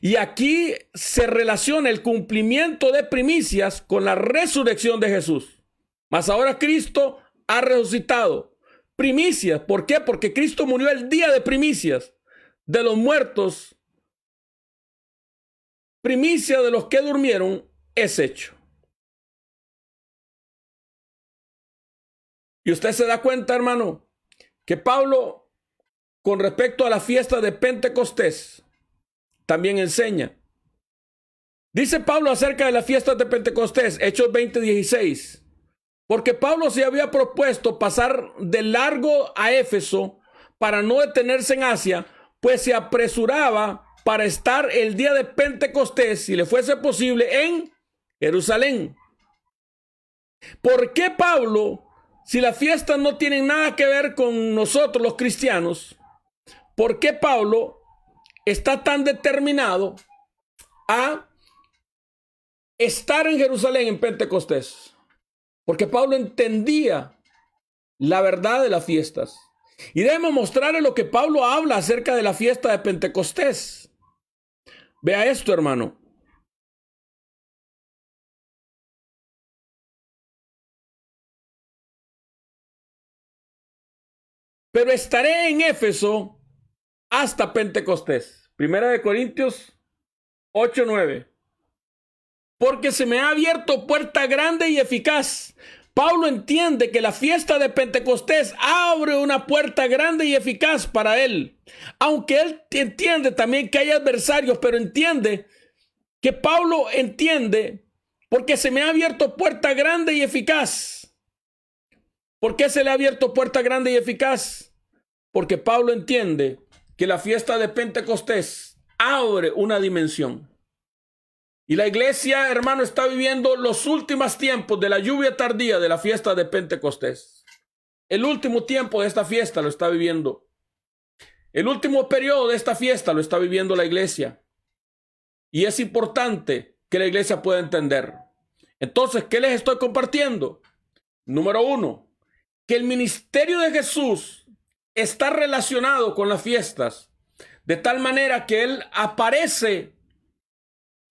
A: Y aquí se relaciona el cumplimiento de primicias con la resurrección de Jesús. Mas ahora Cristo ha resucitado. Primicias, ¿por qué? Porque Cristo murió el día de primicias de los muertos. Primicia de los que durmieron es hecho. Y usted se da cuenta, hermano, que Pablo, con respecto a la fiesta de Pentecostés, también enseña. Dice Pablo acerca de las fiestas de Pentecostés, Hechos 20:16, porque Pablo se había propuesto pasar de largo a Éfeso para no detenerse en Asia, pues se apresuraba para estar el día de Pentecostés, si le fuese posible, en Jerusalén. ¿Por qué Pablo, si las fiestas no tienen nada que ver con nosotros los cristianos, por qué Pablo está tan determinado a estar en Jerusalén en Pentecostés? Porque Pablo entendía la verdad de las fiestas. Y déjeme mostrarle lo que Pablo habla acerca de la fiesta de Pentecostés. Vea esto, hermano. Pero estaré en Éfeso hasta Pentecostés. 1 Corintios 8:9. Porque se me ha abierto puerta grande y eficaz. Pablo entiende que la fiesta de Pentecostés abre una puerta grande y eficaz para él. Aunque él entiende también que hay adversarios, pero entiende que Pablo entiende porque se me ha abierto puerta grande y eficaz. ¿Por qué se le ha abierto puerta grande y eficaz? Porque Pablo entiende que la fiesta de Pentecostés abre una dimensión. Y la iglesia, hermano, está viviendo los últimos tiempos de la lluvia tardía de la fiesta de Pentecostés. El último tiempo de esta fiesta lo está viviendo. El último periodo de esta fiesta lo está viviendo la iglesia. Y es importante que la iglesia pueda entender. Entonces, ¿qué les estoy compartiendo? Número 1, que el ministerio de Jesús está relacionado con las fiestas, de tal manera que Él aparece,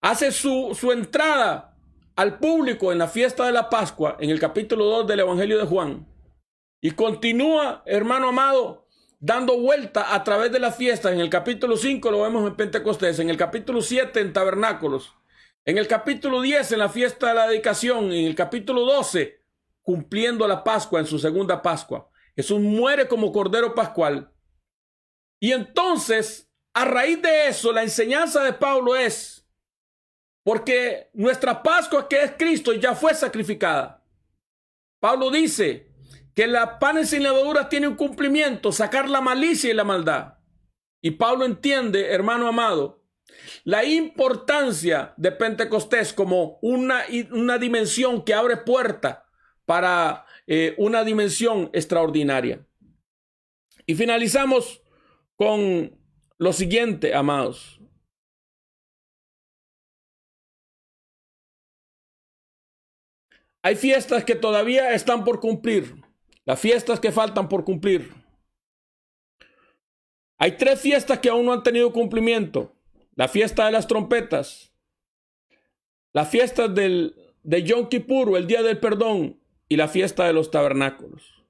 A: hace su entrada al público en la fiesta de la Pascua, en el capítulo 2 del Evangelio de Juan, y continúa, hermano amado, dando vuelta a través de las fiestas. En el capítulo 5 lo vemos en Pentecostés, en el capítulo 7 en Tabernáculos, en el capítulo 10 en la fiesta de la dedicación, en el capítulo 12 cumpliendo la Pascua en su segunda Pascua. Jesús muere como Cordero Pascual. Y entonces, a raíz de eso, la enseñanza de Pablo es: porque nuestra Pascua, que es Cristo, ya fue sacrificada. Pablo dice que la panes sin levadura tiene un cumplimiento, sacar la malicia y la maldad. Y Pablo entiende, hermano amado, la importancia de Pentecostés como una dimensión que abre puerta para una dimensión extraordinaria. Y finalizamos con lo siguiente, amados. Hay fiestas que todavía están por cumplir. Las fiestas que faltan por cumplir. Hay 3 fiestas que aún no han tenido cumplimiento. La fiesta de las trompetas. La fiesta de Yom Kippur, o el día del perdón. Y la fiesta de los tabernáculos.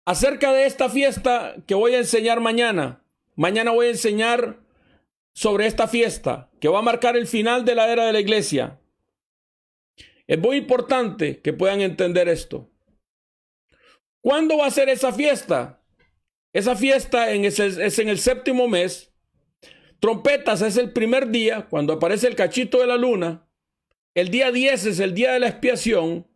A: Acerca de esta fiesta que voy a enseñar mañana. Mañana voy a enseñar sobre esta fiesta que va a marcar el final de la era de la iglesia. Es muy importante que puedan entender esto. ¿Cuándo va a ser esa fiesta? Esa fiesta es en el séptimo mes. Trompetas es el primer día, cuando aparece el cachito de la luna. El día 10 es el día de la expiación.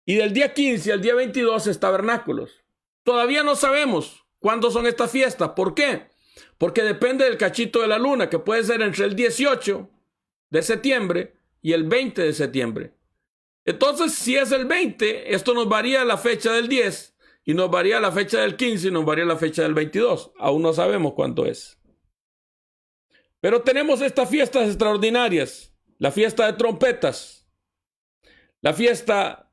A: Y del día 15 al día 22 es tabernáculos. Todavía no sabemos cuándo son estas fiestas. ¿Por qué? Porque depende del cachito de la luna, que puede ser entre el 18 de septiembre y el 20 de septiembre. Entonces, si es el 20, esto nos varía la fecha del 10, y nos varía la fecha del 15, y nos varía la fecha del 22. Aún no sabemos cuánto es. Pero tenemos estas fiestas extraordinarias. La fiesta de trompetas. La fiesta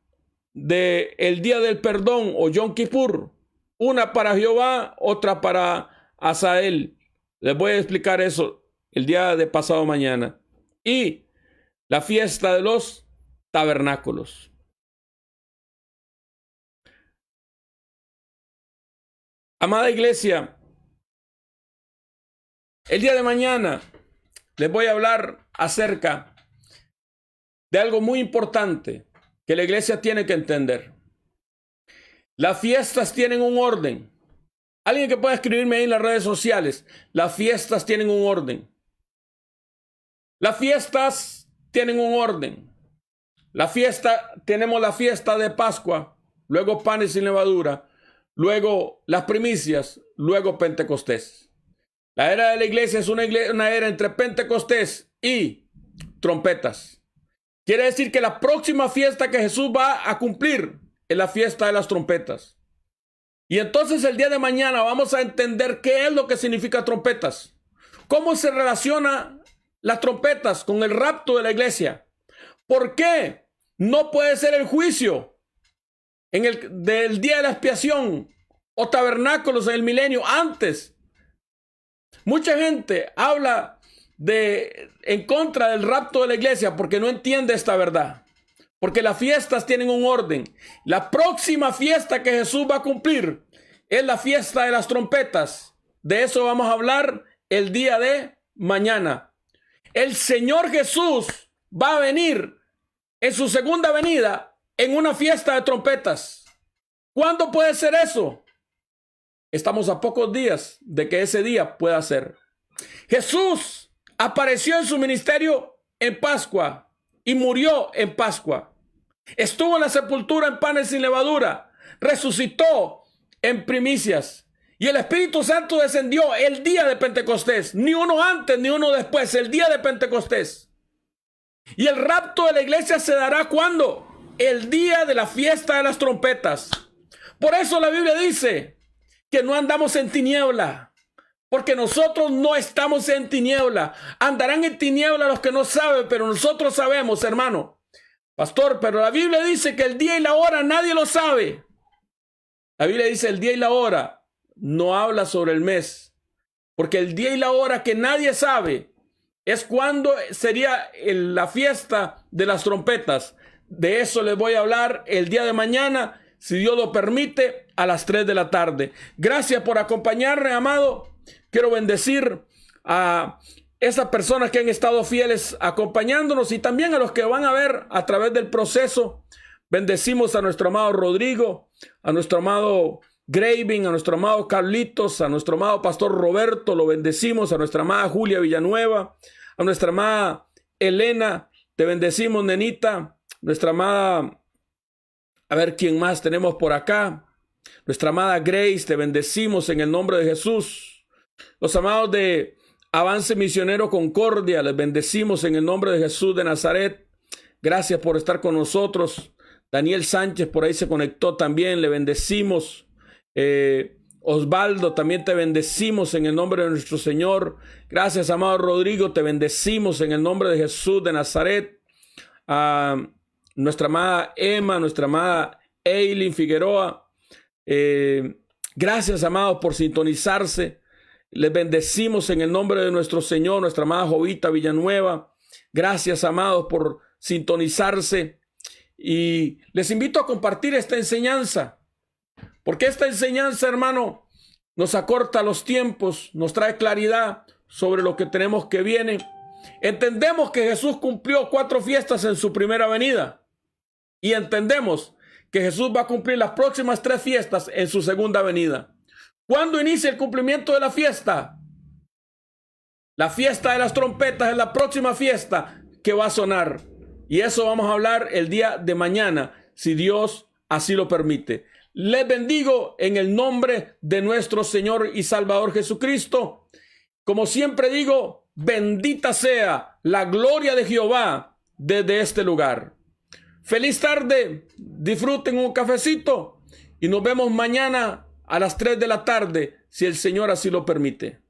A: del Día del Perdón o Yom Kippur. Una para Jehová, otra para Asael. Les voy a explicar eso el día de pasado mañana. Y la fiesta de los tabernáculos. Amada iglesia, el día de mañana les voy a hablar acerca de algo muy importante que la iglesia tiene que entender. Las fiestas tienen un orden. Alguien que pueda escribirme ahí en las redes sociales. Las fiestas tienen un orden. Las fiestas tienen un orden. Tenemos la fiesta de Pascua, luego panes sin levadura, luego las primicias, luego Pentecostés. La era de la iglesia es una era entre Pentecostés y trompetas. Quiere decir que la próxima fiesta que Jesús va a cumplir es la fiesta de las trompetas. Y entonces el día de mañana vamos a entender qué es lo que significa trompetas. Cómo se relaciona las trompetas con el rapto de la iglesia. ¿Por qué no puede ser el juicio del día de la expiación o tabernáculos en el milenio antes? Mucha gente habla en contra del rapto de la iglesia porque no entiende esta verdad. Porque las fiestas tienen un orden. La próxima fiesta que Jesús va a cumplir es la fiesta de las trompetas. De eso vamos a hablar el día de mañana. El Señor Jesús va a venir en su segunda venida en una fiesta de trompetas. ¿Cuándo puede ser eso? Estamos a pocos días de que ese día pueda ser. Jesús apareció en su ministerio en Pascua y murió en Pascua. Estuvo en la sepultura en panes sin levadura. Resucitó en primicias. Y el Espíritu Santo descendió el día de Pentecostés. Ni uno antes ni uno después. El día de Pentecostés. Y el rapto de la iglesia se dará ¿cuándo? El día de la fiesta de las trompetas. Por eso la Biblia dice que no andamos en tiniebla, porque nosotros no estamos en tiniebla. Andarán en tiniebla los que no saben, pero nosotros sabemos, hermano. Pastor, pero la Biblia dice que el día y la hora nadie lo sabe. La Biblia dice el día y la hora, no habla sobre el mes, porque el día y la hora que nadie sabe es cuando sería la fiesta de las trompetas. De eso les voy a hablar el día de mañana, si Dios lo permite, a las 3 de la tarde. Gracias por acompañarme, amado. Quiero bendecir a esas personas que han estado fieles acompañándonos y también a los que van a ver a través del proceso. Bendecimos a nuestro amado Rodrigo, a nuestro amado Graving, a nuestro amado Carlitos, a nuestro amado Pastor Roberto. Lo bendecimos, a nuestra amada Julia Villanueva, a nuestra amada Elena. Te bendecimos, nenita. Nuestra amada... A ver quién más tenemos por acá. Nuestra amada Grace, te bendecimos en el nombre de Jesús. Los amados de Avance Misionero Concordia, les bendecimos en el nombre de Jesús de Nazaret. Gracias por estar con nosotros. Daniel Sánchez por ahí se conectó también, le bendecimos. Osvaldo, también te bendecimos en el nombre de nuestro Señor. Gracias, amado Rodrigo, te bendecimos en el nombre de Jesús de Nazaret. Nuestra amada Emma, nuestra amada Eileen Figueroa. Gracias, amados, por sintonizarse. Les bendecimos en el nombre de nuestro Señor, nuestra amada Jovita Villanueva. Gracias, amados, por sintonizarse. Y les invito a compartir esta enseñanza, porque esta enseñanza, hermano, nos acorta los tiempos, nos trae claridad sobre lo que tenemos que viene. Entendemos que Jesús cumplió 4 fiestas en su primera venida. Y entendemos que Jesús va a cumplir las próximas 3 fiestas en su segunda venida. ¿Cuándo inicia el cumplimiento de la fiesta? La fiesta de las trompetas es la próxima fiesta que va a sonar. Y eso vamos a hablar el día de mañana, si Dios así lo permite. Les bendigo en el nombre de nuestro Señor y Salvador Jesucristo. Como siempre digo, bendita sea la gloria de Jehová desde este lugar. Feliz tarde, disfruten un cafecito y nos vemos mañana a las 3 de la tarde, si el Señor así lo permite.